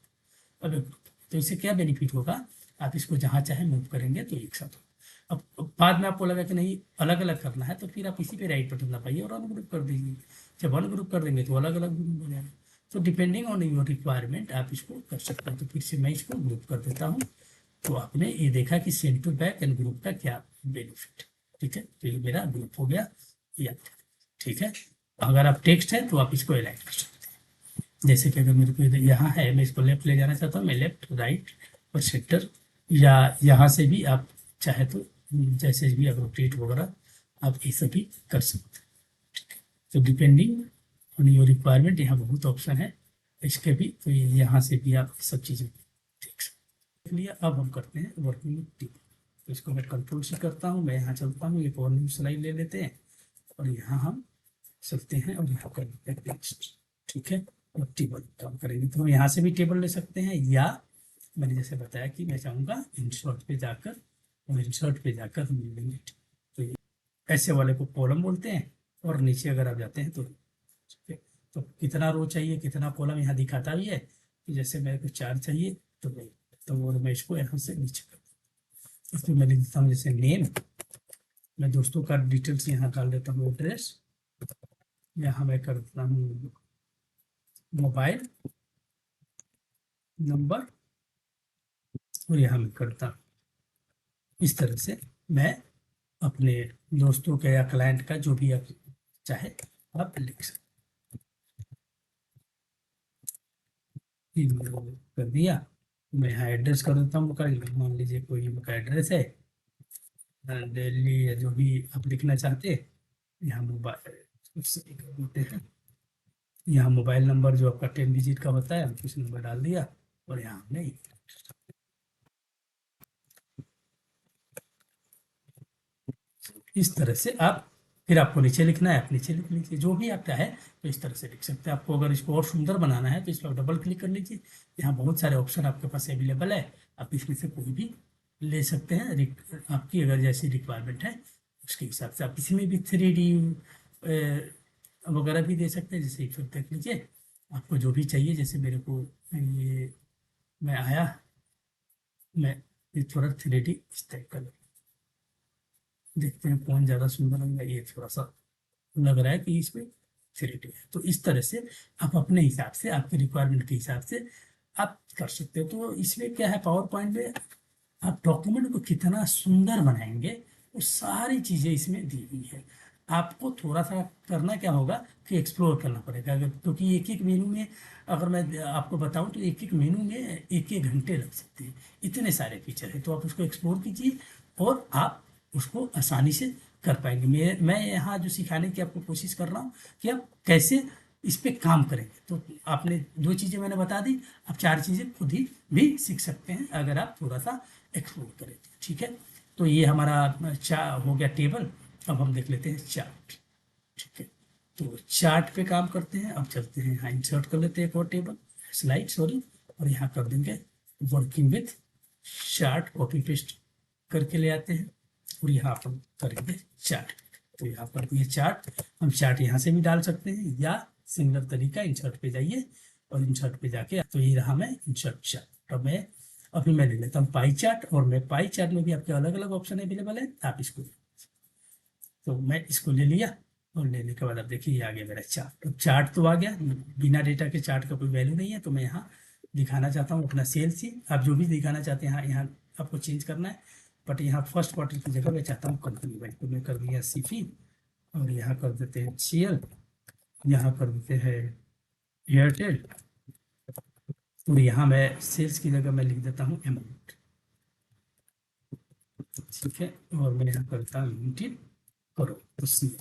Speaker 1: अब एक ग्रुप, तो इससे क्या बेनिफिट होगा, आप इसको जहाँ चाहे मूव करेंगे तो एक साथ होगा। अब बाद में आपको लगा कि नहीं अलग अलग करना है, तो फिर आप इसी पे राइट बटन दबाइए और अनग्रुप कर दीजिए। जब अनग्रुप कर देंगे तो अलग अलग ग्रुप हो जाएगा। तो डिपेंडिंग ऑन योर रिक्वायरमेंट आप इसको कर सकते हैं। तो फिर से मैं इसको ग्रुप कर देता हूँ। तो आपने ये देखा कि send to back and group का क्या बेनिफिट। ठीक है, तो ये मेरा ग्रुप हो गया या, ठीक है। अगर आप टेक्स्ट है तो आप इसको अलाइन कर सकते हैं। जैसे कि अगर मेरे को यहाँ है, मैं इसको लेफ्ट ले जाना चाहता हूँ, मैं लेफ्ट राइट और सेंटर, या यहाँ से भी आप चाहे तो जैसे भी आप रोटेट वगैरह आप ये सब भी कर सकते हैं। ठीक है, तो डिपेंडिंग ऑन योर रिक्वायरमेंट यहाँ बहुत ऑप्शन है इसके भी, तो यहाँ से भी आप सब चीज़ें देख सकते हैं। इसलिए अब हम करते हैं वर्किंग विथ टेबल। तो इसको मैं कंट्रोल से करता हूँ, मैं यहाँ चलता हूँ, एक और न्यू स्लाइड ले लेते हैं और यहाँ हम सकते हैं और यहाँ कर लेते हैं टेक्स्ट। ठीक है, और टेबल काम करेंगे तो हम यहाँ से भी टेबल ले सकते हैं, या मैंने जैसे बताया कि मैं चाहूँगा इंसर्ट पे जाकर, और इंसर्ट पे जाकर हम ले लेंगे। तो ये ऐसे वाले को कॉलम बोलते हैं, और नीचे अगर आप जाते हैं तो ठीक है, तो कितना रो चाहिए कितना कॉलम यहाँ दिखाता भी है कि जैसे मेरे को 4 चाहिए, तो वो मैं इसको यहाँ से नीचे कर, इसमें मैं लिख देता हूँ जैसे नेम, मैं दोस्तों का डिटेल्स यहाँ डाल देता हूँ, एड्रेस, यहाँ मैं कर देता हूँ मोबाइल नंबर, और यहाँ मैं करता हूँ। इस तरह से मैं अपने दोस्तों का या क्लाइंट का जो भी आप चाहे आप लिख सकते हैं। कर दिया, मैं यहाँ एड्रेस कर देता हूँ उनका, मान लीजिए कोई उनका एड्रेस है दिल्ली, या जो भी आप लिखना चाहते हैं। यहाँ मोबाइल उससे कर देते हैं, यहाँ मोबाइल नंबर जो आपका 10 डिजिट का होता है हम कुछ नंबर डाल दिया, और यहाँ हमने इस तरह से आप, फिर आपको नीचे लिखना है आप नीचे लिख लीजिए, जो भी आप चाहे तो इस तरह से लिख सकते हैं। आपको अगर इसको और सुंदर बनाना है तो इस पर डबल क्लिक कर लीजिए, यहाँ बहुत सारे ऑप्शन आपके पास अवेलेबल है, आप इसमें से कोई भी ले सकते हैं। आपकी अगर जैसी रिक्वायरमेंट है उसके हिसाब से आप इसमें भी 3D वगैरह भी दे सकते हैं। जैसे फिर देख लीजिए आपको जो भी चाहिए, जैसे मेरे को ये, मैं आया, मैं ये थोड़ा 3D इस टाइप का देखते हैं कौन ज़्यादा सुंदर लग रहा है। ये थोड़ा सा लग रहा है कि इसमें थ्री है, तो इस तरह से आप अपने हिसाब से, आपके रिक्वायरमेंट के हिसाब से आप कर सकते हो। तो इसमें क्या है, पावर पॉइंट में आप डॉक्यूमेंट को कितना सुंदर बनाएंगे वो सारी चीज़ें इसमें दी हुई है। आपको थोड़ा सा करना क्या होगा कि एक्सप्लोर करना पड़ेगा, अगर क्योंकि एक एक मेनू में, अगर मैं आपको बताऊं तो एक एक मेनू में एक एक घंटे लग सकते हैं, इतने सारे फीचर हैं। तो आप उसको एक्सप्लोर कीजिए और आप उसको आसानी से कर पाएंगे। मैं यहाँ जो सिखाने की आपको कोशिश कर रहा हूँ कि आप कैसे इस पे काम करेंगे। तो आपने 2 चीज़ें मैंने बता दी, आप 4 चीज़ें खुद ही भी सीख सकते हैं अगर आप थोड़ा सा एक्सप्लोर करें। ठीक है, तो ये हमारा हो गया टेबल। अब हम देख लेते हैं चार्ट। ठीक है, तो चार्ट पे काम करते हैं। अब चलते हैं यहाँ, इंसर्ट कर लेते हैं एक और टेबल, स्लाइड सॉरी, और यहाँ कर देंगे working with chart, copy paste करके ले आते हैं और यहाँ पर करेंगे चार्ट। तो यहाँ पर ये चार्ट, हम चार्ट यहाँ से भी डाल सकते हैं, या सिंगल तरीका इंसर्ट पे जाइए और इंसर्ट पे जाके तो ये रहा मैं इंसर्ट चार्ट। अब मैं अभी मैं ले लेता हूँ पाई चार्ट, और मैं पाई चार्ट में भी आपके अलग अलग ऑप्शन अवेलेबल है, आप इसको, तो मैं इसको ले लिया, और लेने के बाद अब देखिए ये आ गया मेरा चार्ट। अब चार्ट तो आ गया, बिना डेटा के चार्ट का कोई वैल्यू नहीं है, तो मैं यहाँ दिखाना चाहता हूँ अपना सेल्स ही, आप जो भी दिखाना चाहते हैं यहाँ यहाँ आपको चेंज करना है, बट यहाँ फर्स्ट क्वार्टर की जगह मैं चाहता हूँ कंपनी वाइज, तो मैं कर दिया सीफी, और यहाँ कर देते हैं सीएल, यहाँ कर देते हैं एयरटेल, और यहाँ मैं सेल्स की जगह मैं लिख देता हूँ अमाउंट, ठीक है, और मैं यहाँ करता हूँ लिमिटेड करो उसी,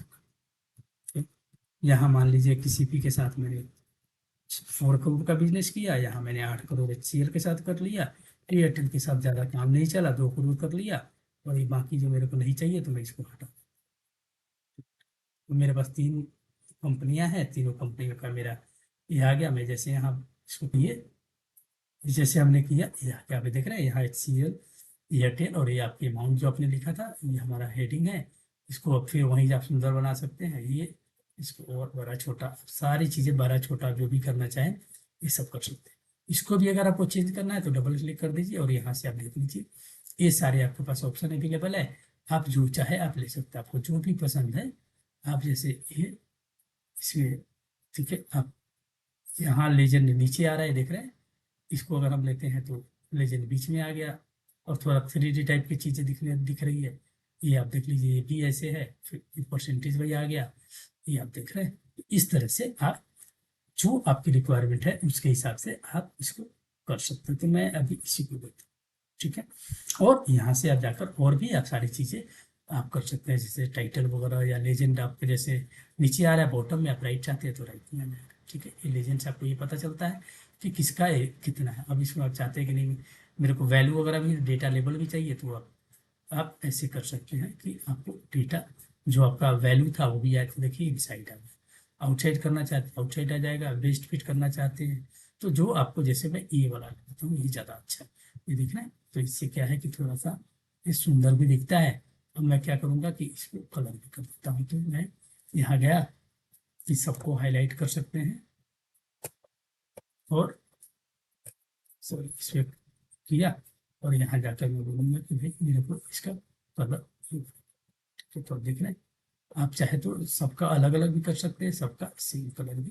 Speaker 1: यहाँ मान लीजिए किसी भी के साथ मैंने 4 करोड़ का बिजनेस किया, यहाँ मैंने 8 करोड़ HCL के साथ कर लिया, एयरटेल के साथ ज़्यादा काम नहीं चला, 2 करोड़ कर लिया, और ये बाकी जो मेरे को नहीं चाहिए तो मैं इसको हटा, तो मेरे पास 3 कंपनियां हैं, तीनों कंपनियों का मेरा ये आ गया। मैं जैसे यहाँ इसको किए, जैसे हमने किया, यहाँ पे देख रहे हैं, यहाँ HCL, एयरटेल, और ये आपके अमाउंट जो आपने लिखा था, ये हमारा हेडिंग है, इसको फिर वहीं आप सुंदर बना सकते हैं, ये इसको और बड़ा छोटा, सारी चीज़ें बड़ा छोटा जो भी करना चाहें ये सब कर सकते हैं। इसको भी अगर आपको चेंज करना है तो डबल क्लिक कर दीजिए, और यहाँ से आप देख लीजिए ये सारे आपके पास ऑप्शन अवेलेबल है, आप जो चाहे आप ले सकते हैं, आपको जो भी पसंद है आप जैसे ये इसमें, ठीक है, आप यहाँ लेजेंड नीचे आ रहा है देख रहे हैं, इसको अगर हम लेते हैं तो लेजेंड बीच में आ गया, और थोड़ा 3D टाइप की चीज़ें दिख रही है, ये आप देख लीजिए, ये भी ऐसे है, फिर परसेंटेज वही आ गया, ये आप देख रहे हैं। इस तरह से आप जो आपकी रिक्वायरमेंट है उसके हिसाब से आप इसको कर सकते हैं, तो मैं अभी इसी को देता हूँ, ठीक है, और यहाँ से आप जाकर और भी आप सारी चीज़ें आप कर सकते हैं, जैसे टाइटल वगैरह या लेजेंड आपके जैसे नीचे आ रहा है बॉटम में, आप राइट चाहते हैं तो राइट में आ जाएगा, ठीक है, ये लेजेंड से आपको ये पता चलता है कि किसका कितना है। अब इसमें आप चाहते हैं कि नहीं मेरे को वैल्यू वगैरह भी, डेटा लेबल भी चाहिए, तो आप ऐसे कर सकते हैं कि आपको डेटा जो आपका वैल्यू था वो भी आए, तो देखिए इनसाइड आ गया, आउटसाइड करना चाहते हैं आउटसाइड आ जाएगा, वेस्ट फिट करना चाहते हैं तो जो आपको, जैसे मैं ये वाला लेता हूँ, ये ज़्यादा अच्छा है, ये देख रहे हैं, तो इससे क्या है कि थोड़ा सा ये सुंदर भी दिखता है। अब मैं क्या करूँगा कि इसको कलर भी कर देता हूँ, तो मैं यहाँ गया कि सबको हाईलाइट कर सकते हैं, और सॉरी इसमें किया, और यहाँ जाकर मैं बोलूँगा कि भाई मेरे को इसका कलर, तो देख रहे हैं, आप चाहे तो सबका अलग अलग भी कर सकते हैं, सबका सेम कलर भी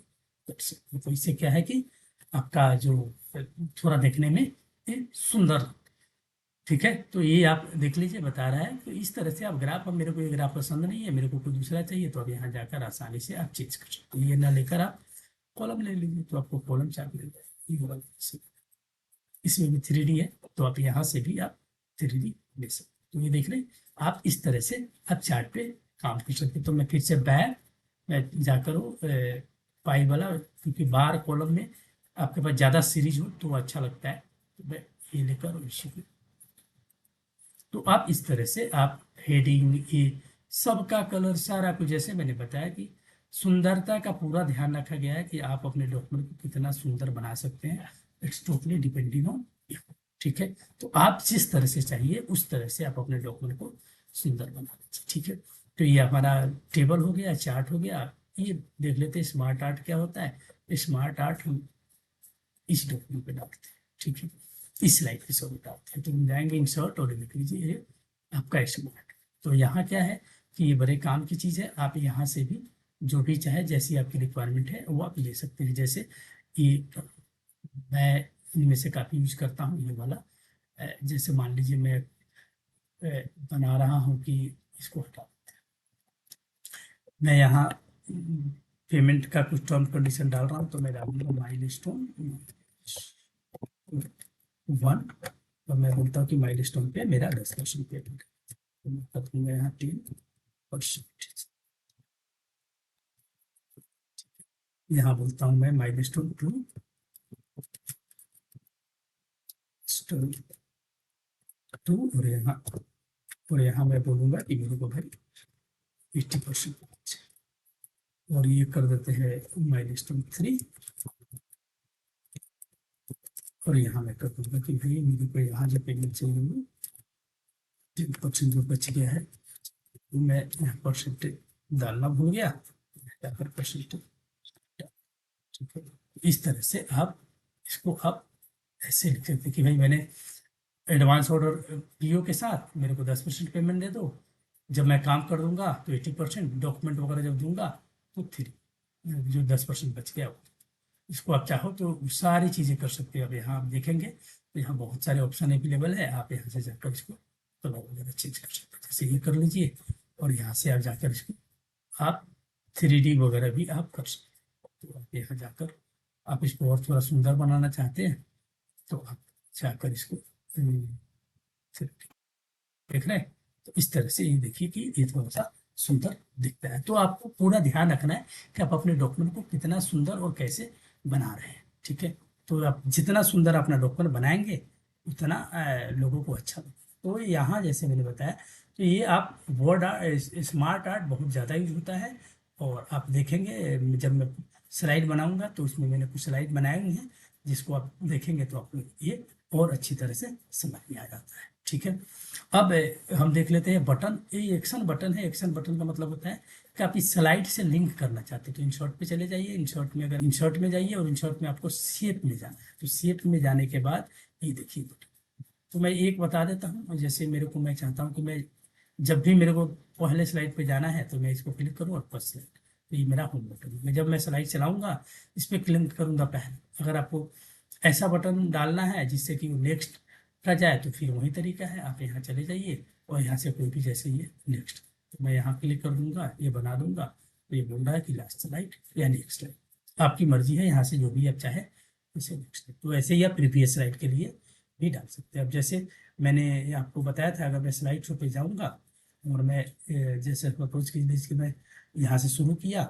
Speaker 1: कर सकते हैं, तो इससे क्या है कि आपका जो थोड़ा देखने में ये सुंदर, ठीक है, तो ये आप देख लीजिए बता रहा है, तो इस तरह से आप ग्राफ, अब मेरे को ये ग्राफ पसंद नहीं है, मेरे को कोई दूसरा चाहिए, तो अब यहाँ जाकर आसानी से आप चेंज कर सकते हैं, ये ना लेकर आप कॉलम ले लीजिए, तो आपको कॉलम चार्ट मिल जाएगा, इसमें भी 3D है, तो आप यहाँ से भी आप 3D ले सकते, तो ये देख रहे हैं, आप इस तरह से आप चार्ट पे काम कर सकते हैं। तो मैं फिर से बैक मैं जाकर पाई वाला, क्योंकि बार कॉलम में आपके पास ज़्यादा सीरीज हो तो अच्छा लगता है, तो मैं ये लेकर और इसी को, तो आप इस तरह से आप हेडिंग ये सबका कलर सारा कुछ, जैसे मैंने बताया कि सुंदरता का पूरा ध्यान रखा गया है कि आप अपने डॉक्यूमेंट को कितना सुंदर बना सकते हैं, it's totally depending on you, ठीक है, तो आप जिस तरह से चाहिए उस तरह से आप अपने डॉक्यूमेंट को सुंदर बना लीजिए, ठीक है, तो ये हमारा टेबल हो गया, चार्ट हो गया, ये देख लेते हैं स्मार्ट आर्ट क्या होता है। स्मार्ट आर्ट हम इस डॉक्यूमेंट पे डालते हैं, ठीक है, इस स्लाइड पे सब डालते हैं, तो हम जाएंगे इंसर्ट और लिख लीजिए ये आपका स्मार्ट। तो यहाँ क्या है कि ये बड़े काम की चीज़ है, आप यहाँ से भी जो भी चाहे जैसी आपकी रिक्वायरमेंट है वो आप ले सकते हैं, जैसे ये मैं इनमें से काफ़ी यूज करता हूँ ये वाला, जैसे मान लीजिए मैं बना रहा हूँ कि इसको हटा देते हैं, मैं यहाँ पेमेंट का कुछ टर्म कंडीशन डाल रहा हूँ, तो मैं डालूंगा माइलस्टोन 1, तो मैं बोलता हूँ कि माइलस्टोन पे मेरा 10% पेमेंट, तो मैं कर दूंगा यहाँ 10%, यहाँ बोलता हूँ मैं माइलस्टोन 2 और यहाँ मैं बोलूँगा कि मेरे को भाई 80%, और ये कर देते हैं माइलस्टोन 3, और यहाँ मैं कर दूंगा कि भाई मेरे को यहाँ जो पेमेंट चाहिए 10% जो बच गया है, तो मैं यहाँ परसेंटेज डालना भूल गया, परसेंटेज, ठीक है, इस तरह से आप इसको आप ऐसे लिख सकते हैं कि भाई मैंने एडवांस ऑर्डर पीओ के साथ मेरे को 10% पेमेंट दे दो, जब मैं काम कर दूंगा तो 80%, डॉक्यूमेंट वगैरह जब दूंगा तो 3, जो 10% बच गया वो। इसको आप चाहो तो सारी चीज़ें कर सकते हो। अब यहाँ आप देखेंगे तो यहाँ बहुत सारे ऑप्शन अवेलेबल है, आप यहाँ से जाकर इसको कलर वगैरह चेंज कर सकते हैं। जैसे ये कर लीजिए, और यहाँ से आप जाकर इसको आप 3D वगैरह भी आप कर सकते हैं। तो आप यहाँ जाकर आप इसको और थोड़ा सुंदर बनाना चाहते हैं तो आप जाकर इसको देख रहे हैं। तो इस तरह से ये देखिए कि ये थोड़ा सा सुंदर दिखता है। तो आपको पूरा ध्यान रखना है कि आप अपने डॉक्यूमेंट को कितना सुंदर और कैसे बना रहे हैं। ठीक है, तो आप जितना सुंदर अपना डॉक्यूमेंट बनाएंगे उतना लोगों को अच्छा लगेगा। तो यहाँ जैसे मैंने बताया, तो ये आप वर्ड आर्ट, स्मार्ट आर्ट बहुत ज़्यादा यूज होता है। और आप देखेंगे जब मैं स्लाइड बनाऊंगा तो उसमें मैंने कुछ स्लाइड बनाए हुए हैं, जिसको आप देखेंगे तो आपको ये और अच्छी तरह से समझ में आ जाता है। ठीक है, अब हम देख लेते हैं बटन। ये एक्शन बटन है। एक्शन बटन का मतलब होता है कि आप इस स्लाइड से लिंक करना चाहते हैं तो इंसर्ट पे चले जाइए। इंसर्ट में, अगर इंसर्ट में जाइए और इंसर्ट में आपको शेप में जाना है, तो शेप में जाने के बाद ये देखिए बटन। तो मैं एक बता देता हूँ, जैसे मेरे को, मैं चाहता हूँ कि मैं जब भी मेरे को पहले स्लाइड पे जाना है तो मैं इसको क्लिक करूँ और फर्स्ट स्लाइड, तो ये मेरा होम बटन है। जब मैं स्लाइड चलाऊंगा इस पर क्लिक करूंगा पहले। अगर आपको ऐसा बटन डालना है जिससे कि वो नेक्स्ट का जाए तो फिर वही तरीका है, आप यहाँ चले जाइए और यहाँ से कोई भी, जैसे ये नेक्स्ट, तो मैं यहाँ क्लिक कर दूंगा, ये बना दूंगा, तो ये बोल रहा है कि लास्ट स्लाइड या नेक्स्ट स्लाइड। आपकी मर्जी है, यहाँ से जो भी आप चाहे इसे नेक्स्ट। तो ऐसे ही आप प्रीवियस स्लाइड के लिए भी डाल सकते हैं। अब जैसे मैंने आपको बताया था, अगर मैं स्लाइड शो पे जाऊँगा और मैं जैसे सपोज कीजिए कि मैं यहाँ से शुरू किया,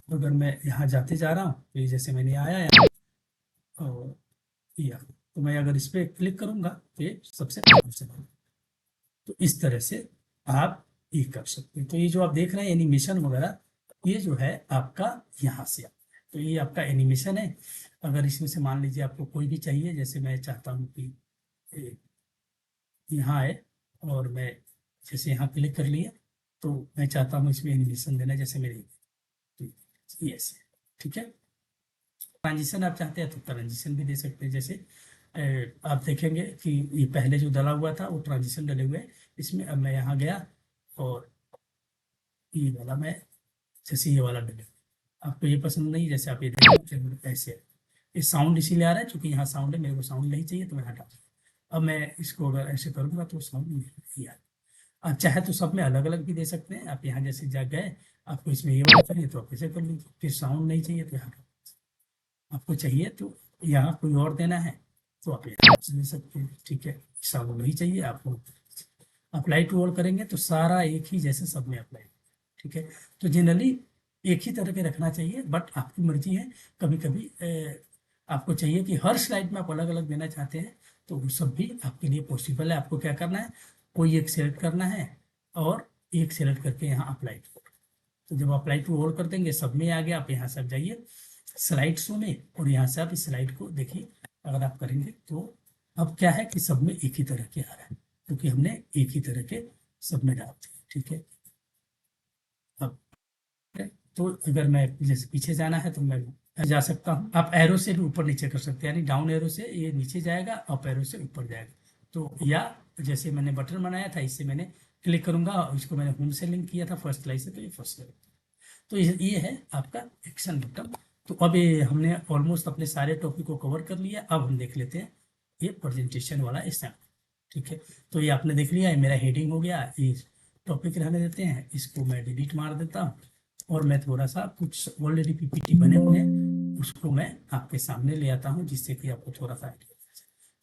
Speaker 1: अगर मैं यहाँ जाते जा रहा हूँ तो ये जैसे मैंने आया यहाँ और किया, तो मैं अगर इस पर क्लिक करूंगा तो ये सबसे पहले से होगा। तो इस तरह से आप ये कर सकते हैं। तो ये जो आप देख रहे हैं एनिमेशन वगैरह, ये जो है आपका यहाँ से आता है। तो ये आपका एनिमेशन है। अगर इसमें से मान लीजिए आपको कोई भी चाहिए, जैसे मैं चाहता हूँ कि यहाँ है और मैं जैसे यहाँ क्लिक कर लिया, तो मैं चाहता हूँ इसमें एनिमेशन देना, जैसे मेरे, तो ये ऐसे। ठीक है, ट्रांजिशन आप चाहते हैं तो ट्रांजिशन भी दे सकते हैं। जैसे आप देखेंगे कि ये पहले जो डला हुआ था वो ट्रांजिशन डले हुए हैं इसमें। अब मैं यहाँ गया और ये वाला मैं, जैसे ये वाला डले, आपको ये पसंद नहीं, जैसे आप ये देखें ऐसे है। ये साउंड इसीलिए आ रहा है क्योंकि यहाँ साउंड है, मेरे को साउंड नहीं चाहिए तो मैं हटा दूँ। अब मैं इसको अगर ऐसे करूँगा तो साउंड नहीं आ रहा। आप चाहे तो सब में अलग अलग भी दे सकते हैं। आप यहाँ जैसे जा गए, आपको इसमें ये वाला चाहिए तो आप ऐसे कर लीजिए, फिर साउंड नहीं चाहिए तो यहाँ, आपको चाहिए तो यहाँ कोई और देना है तो आप यहाँ से ले सकते हैं। ठीक है, साउंड नहीं चाहिए आपको, अप्लाई टू ऑल करेंगे तो सारा एक ही जैसे सब में अप्लाई। ठीक है, तो जनरली एक ही तरह के रखना चाहिए, बट आपकी मर्जी है। कभी कभी आपको चाहिए कि हर स्लाइड में आप अलग अलग देना चाहते हैं तो वो सब भी आपके लिए पॉसिबल है। आपको क्या करना है, कोई एक सेलेक्ट करना है और एक सेलेक्ट करके यहाँ अप्लाई टू। तो जब अप्लाई टू ऑल कर देंगे सब में आ गया, आप यहाँ से आप जाइए स्लाइड शो में और यहाँ से आप इस स्लाइड को देखिए। अगर आप करेंगे तो अब क्या है कि सब में एक ही तरह के आ रहा है क्योंकि हमने एक ही तरह के सब में डाल दिए। ठीक है, अब तो अगर मैं जैसे पीछे जाना है तो मैं जा सकता हूँ। आप एरो से भी ऊपर नीचे कर सकते हैं, यानी डाउन एरो से ये नीचे जाएगा, अप एरो से ऊपर जाएगा। तो या जैसे मैंने बटन बनाया था, इससे मैंने क्लिक करूंगा, इसको मैंने होम से लिंक किया था फर्स्ट स्लाइड से, तो ये फर्स्ट स्लाइड। तो ये है आपका एक्शन बटन। तो अब ये हमने ऑलमोस्ट अपने सारे टॉपिक को कवर कर लिया। अब हम देख लेते हैं ये प्रेजेंटेशन वाला एग्जाम्पल। ठीक है, तो ये आपने देख लिया है, मेरा हेडिंग हो गया। ये टॉपिक रहने देते हैं, इसको मैं डिलीट मार देता हूँ और मैं थोड़ा सा कुछ ऑलरेडी पीपीटी बने हुए हैं उसको मैं आपके सामने ले आता हूँ, जिससे कि आपको थोड़ा सा आइडिया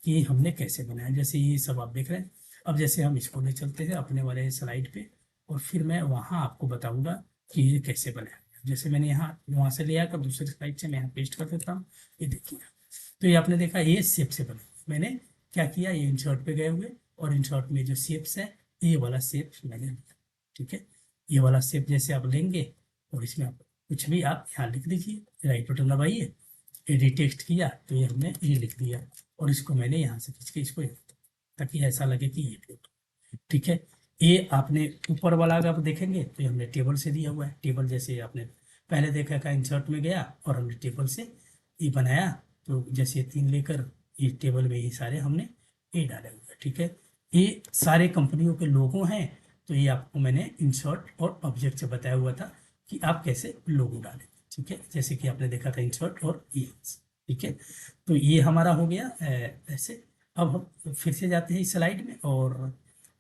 Speaker 1: कि हमने कैसे बनाया। जैसे ये सब आप देख रहे हैं। अब जैसे हम इसको ले चलते हैं अपने वाले स्लाइड पे और फिर मैं वहाँ आपको बताऊंगा कि ये कैसे बनाया। जैसे मैंने यहाँ वहाँ से ले आकर दूसरे स्लाइड से मैं यहाँ पेस्ट कर देता हूँ। ये देखिए, तो ये आपने देखा ये शेप से बने। मैंने क्या किया, ये इंसर्ट पे गए हुए और इंसर्ट में जो शेप्स है ये वाला शेप मैंने लिया। ठीक है, ये वाला शेप जैसे आप लेंगे और इसमें आप कुछ भी आप यहाँ लिख दीजिए, राइट बटन दबाइए, एडिट टेक्स्ट किया तो ये हमने ये लिख दिया और इसको मैंने यहाँ से खींच के इसको, ताकि ऐसा लगे कि ये फोटो। ठीक है, ये आपने ऊपर वाला अगर आप देखेंगे तो ये हमने टेबल से दिया हुआ है। टेबल जैसे आपने पहले देखा का इंसर्ट में गया और हमने टेबल से ये बनाया, तो जैसे ये 3 लेकर ये टेबल में ये सारे हमने ये डाले हुए, ठीक है। ये सारे कंपनियों के लोगो हैं, तो ये आपको मैंने इंसर्ट और ऑब्जेक्ट से बताया हुआ था कि आप कैसे लोगो डालें, ठीक है। जैसे कि आपने देखा था इंसर्ट और ये, ठीक है। तो ये हमारा हो गया ऐसे। अब हम फिर से जाते हैं इस स्लाइड में और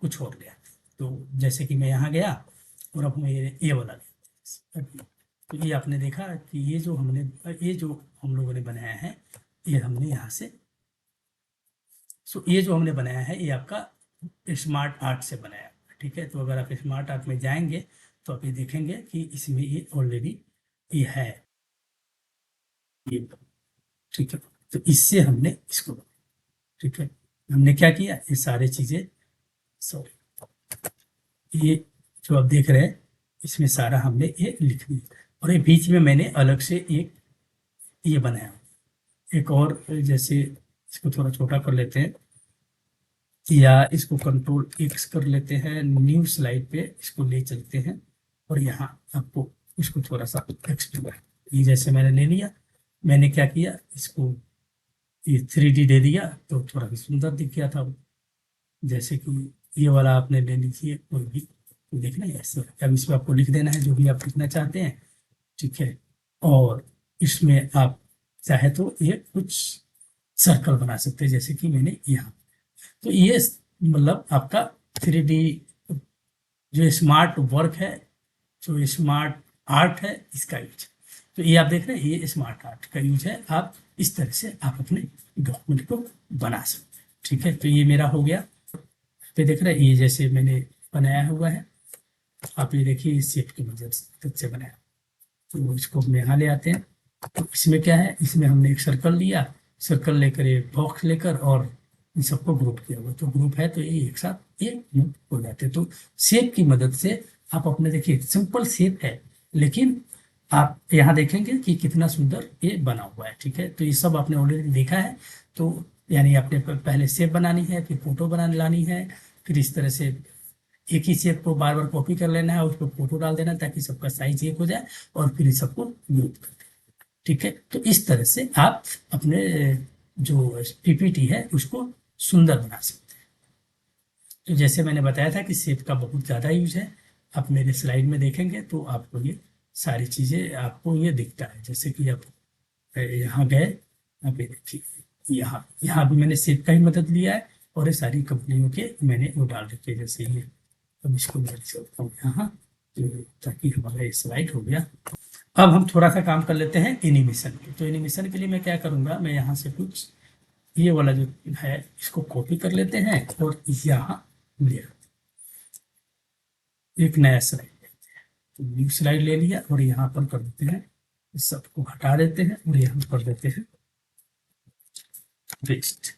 Speaker 1: कुछ और ले आते हैं। तो जैसे कि मैं यहाँ गया और अब मैं ये वाला लेते हैं। तो ये आपने देखा कि ये जो हम लोगों ने बनाया है, ये हमने यहाँ से ये जो हमने बनाया है ये आपका स्मार्ट आर्ट से बनाया, ठीक है। तो अगर आप स्मार्ट आर्ट में जाएंगे तो आप ये देखेंगे कि इसमें ये ऑलरेडी ये है, ये, ठीक है। तो इससे हमने इसको, ठीक है, हमने क्या किया, ये सारी चीजें, सॉरी, ये जो आप देख रहे हैं इसमें सारा हमने ये लिख दिया, और ये बीच में मैंने अलग से एक ये बनाया, एक और, जैसे इसको थोड़ा छोटा कर लेते हैं या इसको कंट्रोल एक्स कर लेते हैं, न्यू स्लाइड पे इसको ले चलते हैं और यहाँ आपको इसको थोड़ा सा एक्सप्लोर, ये जैसे मैंने ले लिया, मैंने क्या किया, इसको ये 3D दे दिया तो थोड़ा भी सुंदर दिख गया था। जैसे कि ये वाला आपने ले लीजिए, कोई भी देखना है ऐसे। अब इसमें आपको लिख देना है जो भी आप लिखना चाहते हैं, ठीक है। और इसमें आप चाहे तो ये कुछ सर्कल बना सकते हैं, जैसे कि मैंने यहाँ, तो ये मतलब आपका 3D जो स्मार्ट वर्क है, जो स्मार्ट आर्ट है, इसका यूज। तो ये आप देख रहे हैं, ये स्मार्ट आर्ट का यूज है। आप इस तरह से आप अपने डॉक्यूमेंट को बना सकते हैं, ठीक है। तो ये मेरा हो गया। तो देख रहे हैं ये जैसे मैंने बनाया हुआ है, आप ये देखिए इस शेप की मदद से बनाया। तो इसको हम यहाँ ले आते हैं। तो इसमें क्या है, इसमें हमने एक सर्कल लिया, सर्कल लेकर एक बॉक्स लेकर और इन सबको ग्रुप किया हुआ, तो ग्रुप है तो ये एक साथ ये ग्रुप हो जाते हैं। तो शेप की मदद से आप अपने, देखिए सिंपल शेप है लेकिन आप यहाँ देखेंगे कि कितना सुंदर ये बना हुआ है, ठीक है। तो ये सब आपने ऑलरेडी देखा है। तो यानी आपने पहले शेप बनानी है, फिर फोटो बनाने लानी है, फिर इस तरह से एक ही शेप को बार बार कॉपी कर लेना है, उस पर फोटो डाल देना ताकि सबका साइज एक हो जाए, और फिर इस सबको ग्रुप कर देना, ठीक है। तो इस तरह से आप अपने जो पीपीटी है उसको सुंदर बना सकते हैं। तो जैसे मैंने बताया था कि शेप का बहुत ज़्यादा यूज है। आप मेरे स्लाइड में देखेंगे तो आपको ये सारी चीज़ें आपको ये दिखता है। जैसे कि आप यहाँ गए, आप ये देखिए, यहाँ यहाँ भी मैंने शेप का ही मदद लिया है और ये सारी कंपनियों के मैंने वो डाल रखे, जैसे ये। अब इसको मैं चलता हूँ यहाँ, तो ताकि हमारा ये स्लाइड हो गया। अब हम थोड़ा सा काम कर लेते हैं एनिमेशन के। तो एनिमेशन के लिए मैं क्या करूँगा, मैं यहाँ से कुछ ये वाला जो है इसको कॉपी कर लेते हैं और यहाँ ले आते हैं, एक नया स्लाइड लेते हैं। तो न्यू स्लाइड ले लिया और यहाँ पर कर देते हैं, इस सबको हटा देते हैं और यहाँ कर देते हैं पेस्ट।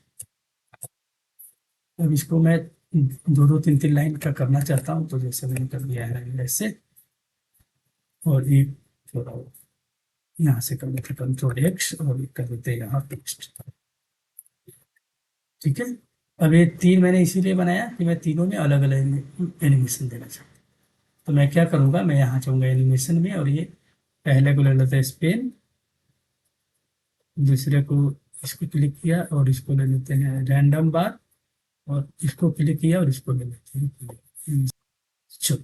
Speaker 1: अब इसको मैं 2-3 लाइन का करना चाहता हूँ, तो जैसे मैंने कर दिया है ऐसे, और एक थोड़ा यहाँ से कर देते कंट्रोल एक्स और कर देते हैं यहाँ पेस्ट, ठीक है। अब ये 3 मैंने इसीलिए बनाया कि मैं तीनों में अलग अलग एनिमेशन देना चाहता हूँ। तो मैं क्या करूँगा, मैं यहाँ चाहूँगा एनिमेशन में, और ये पहले को ले लेते हैं स्पेन, दूसरे को इसको क्लिक किया और इसको ले लेते हैं रैंडम बार, और इसको क्लिक किया और इसको ले लेते हैं। चलो,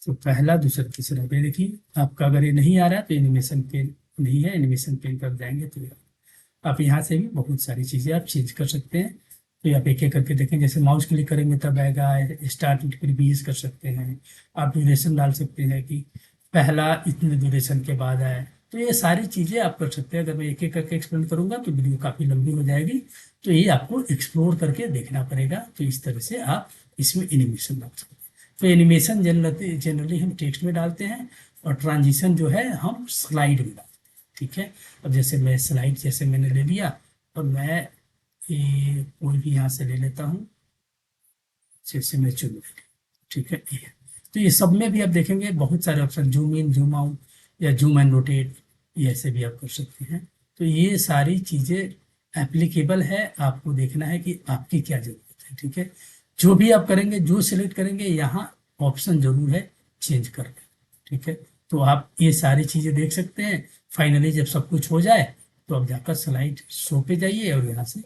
Speaker 1: तो पहला, दूसरा, तीसरा। ये देखिए, आपका अगर ये नहीं आ रहा है तो एनिमेशन पेन नहीं है, एनिमेशन पेन कर जाएंगे तो आप यहाँ से भी बहुत सारी चीज़ें आप चेंज कर सकते हैं। तो आप एक एक करके देखें, जैसे माउस क्लिक करेंगे तब आएगा, स्टार्ट फिर भी यूज कर सकते हैं। आप ड्यूरेशन डाल सकते हैं कि पहला इतने ड्यूरेशन के बाद आए, तो ये सारी चीज़ें आप कर सकते हैं। अगर मैं एक एक करके एक्सप्लेन करूँगा तो वीडियो काफ़ी लंबी हो जाएगी, तो ये आपको एक्सप्लोर करके देखना पड़ेगा। तो इस तरह से आप इसमें एनिमेशन डाल सकते हैं। तो एनिमेशन जनरली हम टेक्स्ट में डालते हैं, और ट्रांजिशन जो है हम स्लाइड में डालते हैं, ठीक है। अब जैसे मैं स्लाइड जैसे मैंने ले लिया, और मैं ये कोई भी यहाँ से ले लेता हूँ, जैसे मैं चुन लेता, ठीक है। ये तो ये सब में भी आप देखेंगे बहुत सारे option, zoom in, zoom out या जूम एंड रोटेट, ये ऐसे भी आप कर सकते हैं। तो ये सारी चीज़ें एप्लीकेबल है, आपको देखना है कि आपकी क्या ज़रूरत है, ठीक है। जो भी आप करेंगे, जो सिलेक्ट करेंगे, यहाँ ऑप्शन जरूर है चेंज करने, ठीक है। तो आप ये सारी चीज़ें देख सकते हैं। फाइनली जब सब कुछ हो जाए तो आप जाकर स्लाइड शो पे जाइए और यहाँ से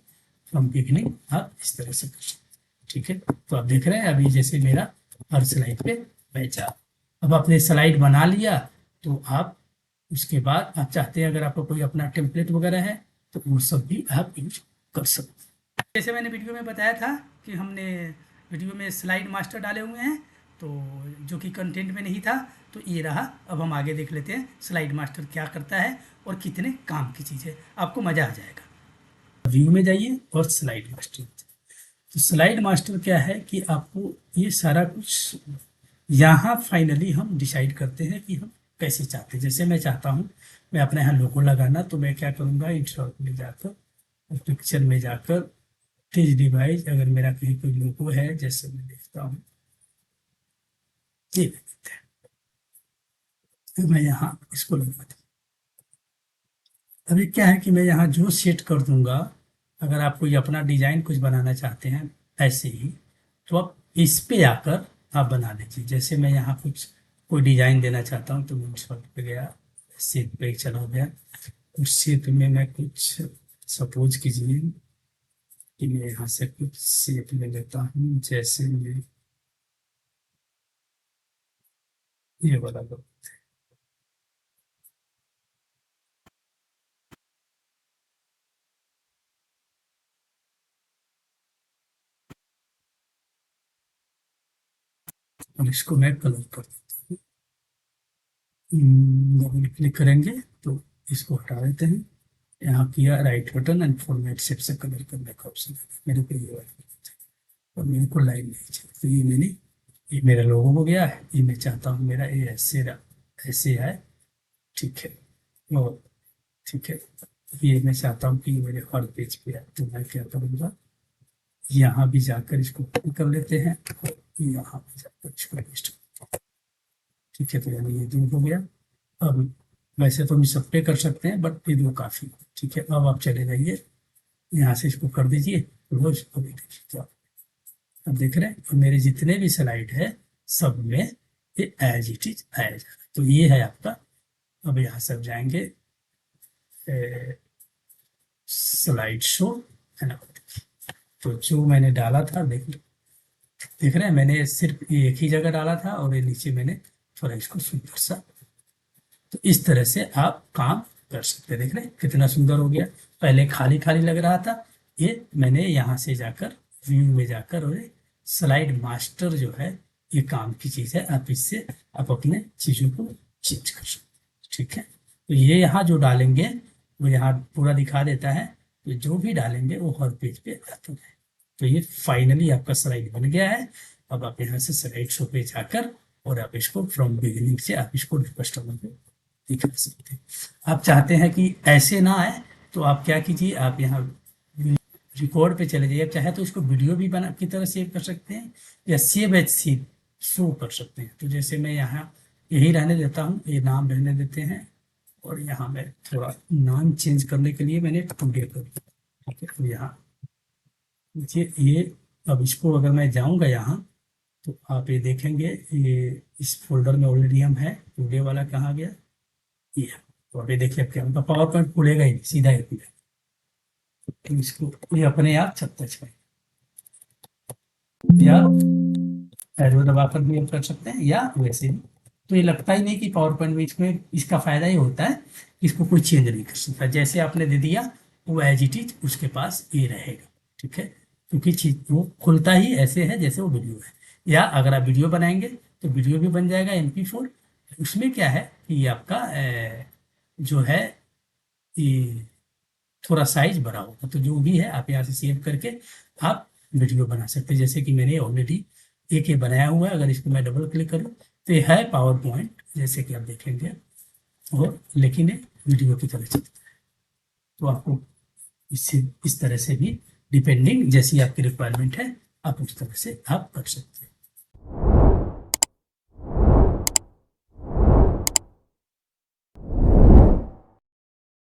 Speaker 1: फ्रॉम बिगनिंग आप इस तरह से कर सकते हैं। ठीक है, तो आप देख रहे हैं अभी जैसे मेरा हर स्लाइड पे बैचा। अब आपने स्लाइड बना लिया तो आप उसके बाद आप चाहते हैं अगर आपको कोई अपना टेम्पलेट वगैरह है तो वो सब भी आप यूज कर सकते हैं। जैसे मैंने वीडियो में बताया था कि हमने वीडियो में स्लाइड मास्टर डाले हुए हैं, तो जो कि कंटेंट में नहीं था, तो ये रहा। अब हम आगे देख लेते हैं स्लाइड मास्टर क्या करता है और कितने काम की चीज़ है, आपको मज़ा आ जाएगा। व्यू में जाइए और स्लाइड मास्टर। तो स्लाइड मास्टर क्या है कि आपको ये सारा कुछ यहाँ फाइनली हम डिसाइड करते हैं कि हम कैसे चाहते हैं। जैसे मैं चाहता हूँ मैं अपने यहाँ लोगो लगाना, तो मैं क्या करूँगा, इंस्टॉल में जाकर पिक्चर में जाकर प्लीज डिवाइस, अगर मेरा कहीं कोई लोगो है, जैसे मैं देखता हूँ ये देखते हैं, तो मैं यहाँ इसको लगा दूँ। अभी क्या है कि मैं यहाँ जो सेट कर दूंगा, अगर आप कोई अपना डिजाइन कुछ बनाना चाहते हैं ऐसे ही, तो आप इस पे आकर आप बना लीजिए। जैसे मैं यहाँ कुछ कोई डिजाइन देना चाहता हूँ तो मैं इंसर्ट पे गया, शेप पे चला गया, उस शेप में मैं कुछ सपोज कीजिए कि मैं यहाँ से कुछ शेप ले लेता हूँ, जैसे मैं ये वाला लो। और इसको मैं कलर कर देता हूँ, डबल क्लिक करेंगे तो इसको हटा देते हैं। यहाँ किया right button and format shape से कलर करने का ऑप्शन है, मेरे को ये वाला और मेरे को लाइन नहीं चाहिए, तो ये मैंने, ये मेरा लोगो हो गया है। ये मैं चाहता हूँ मेरा ये ऐसे है, ठीक है। और ठीक है, ये मैं चाहता हूँ कि ये मेरे हर पेज पे है, तो मैं क्या करूँगा, यहाँ भी जाकर इसको कॉपी कर लेते हैं और यहाँ भी जाकर इसको पेस्ट। ठीक है, तो यानी ये दो हो गया। अब वैसे तो हम सब पे कर सकते हैं बट ये दो काफ़ी है। ठीक है, अब आप चले जाइए यहाँ से इसको कर दीजिए क्लोज। अभी देखिए क्या, अब देख रहे हैं, और मेरे जितने भी स्लाइड है सब में ये एज इट इज आया जा रहा है। तो ये है आपका। अब यहाँ सब जाएंगे स्लाइड शो है ना, तो जो मैंने डाला था देख रहे हैं, मैंने सिर्फ एक ही जगह डाला था और ये नीचे मैंने थोड़ा इसको सुंदर सा, तो इस तरह से आप काम कर सकते हैं। देख रहे हैं कितना सुंदर हो गया, पहले खाली खाली लग रहा था, ये मैंने यहाँ से जाकर व्यू में जाकर और स्लाइड मास्टर जो है ये काम की चीज़ है, आप इससे आप अपने चीज़ों को चेंज कर सकते हैं। ठीक है, तो ये यहाँ जो डालेंगे वो यहाँ पूरा दिखा देता है, तो जो भी डालेंगे वो हर पेज पे आता है। तो ये फाइनली आपका स्लाइड बन गया है। अब आप यहाँ से स्लाइड शो पे जाकर और आप इसको फ्रॉम बिगिनिंग से आप इसको कस्टमर को दिखा सकते हैं। आप चाहते हैं कि ऐसे ना आए तो आप क्या कीजिए, आप यहाँ रिकॉर्ड पे चले जाइए, चाहे तो इसको वीडियो भी बना की तरह सेव कर सकते हैं या सेव एज सीन शो कर सकते हैं। तो जैसे मैं यहाँ यही रहने देता हूँ, ये नाम रहने देते हैं, और यहाँ मैं थोड़ा नाम चेंज करने के लिए मैंने टुडे कर दिया। ठीक है, तो यहाँ ये अब इसको अगर मैं जाऊँगा यहाँ तो आप ये देखेंगे, ये इस फोल्डर में ऑलरेडी हम है। टुडे वाला कहाँ गया, ये है। तो अभी देखिए अब क्या होगा, पावर पॉइंट खुलेगा ही नहीं, सीधा ही खुलेगा। तो इसको ये अपने आप छत्ता छाए या एरो दबाकर भी हम कर सकते हैं या वैसे भी। तो ये लगता ही नहीं कि पावर पॉइंट में इसमें इसका फायदा ये होता है कि इसको कोई चेंज नहीं कर सकता, जैसे आपने दे दिया वो एज इट इज उसके पास ये रहेगा। ठीक है, क्योंकि चीज वो खुलता ही ऐसे है जैसे वो वीडियो है। या अगर आप वीडियो बनाएंगे तो वीडियो भी बन जाएगा MP4। उसमें क्या है कि ये आपका जो है ये थोड़ा साइज बड़ा होगा, तो जो भी है आप यहाँ से सेव करके आप वीडियो बना सकते हैं। जैसे कि मैंने ऑलरेडी एक ये बनाया हुआ है, अगर इसको मैं डबल क्लिक करूँ तो ये है पावर पॉइंट जैसे कि आप देखेंगे, और लेकिन ये वीडियो की तरह चलता है। तो आपको इससे इस तरह से भी डिपेंडिंग जैसी आपकी रिक्वायरमेंट है आप उस तरह से आप कर सकते हैं।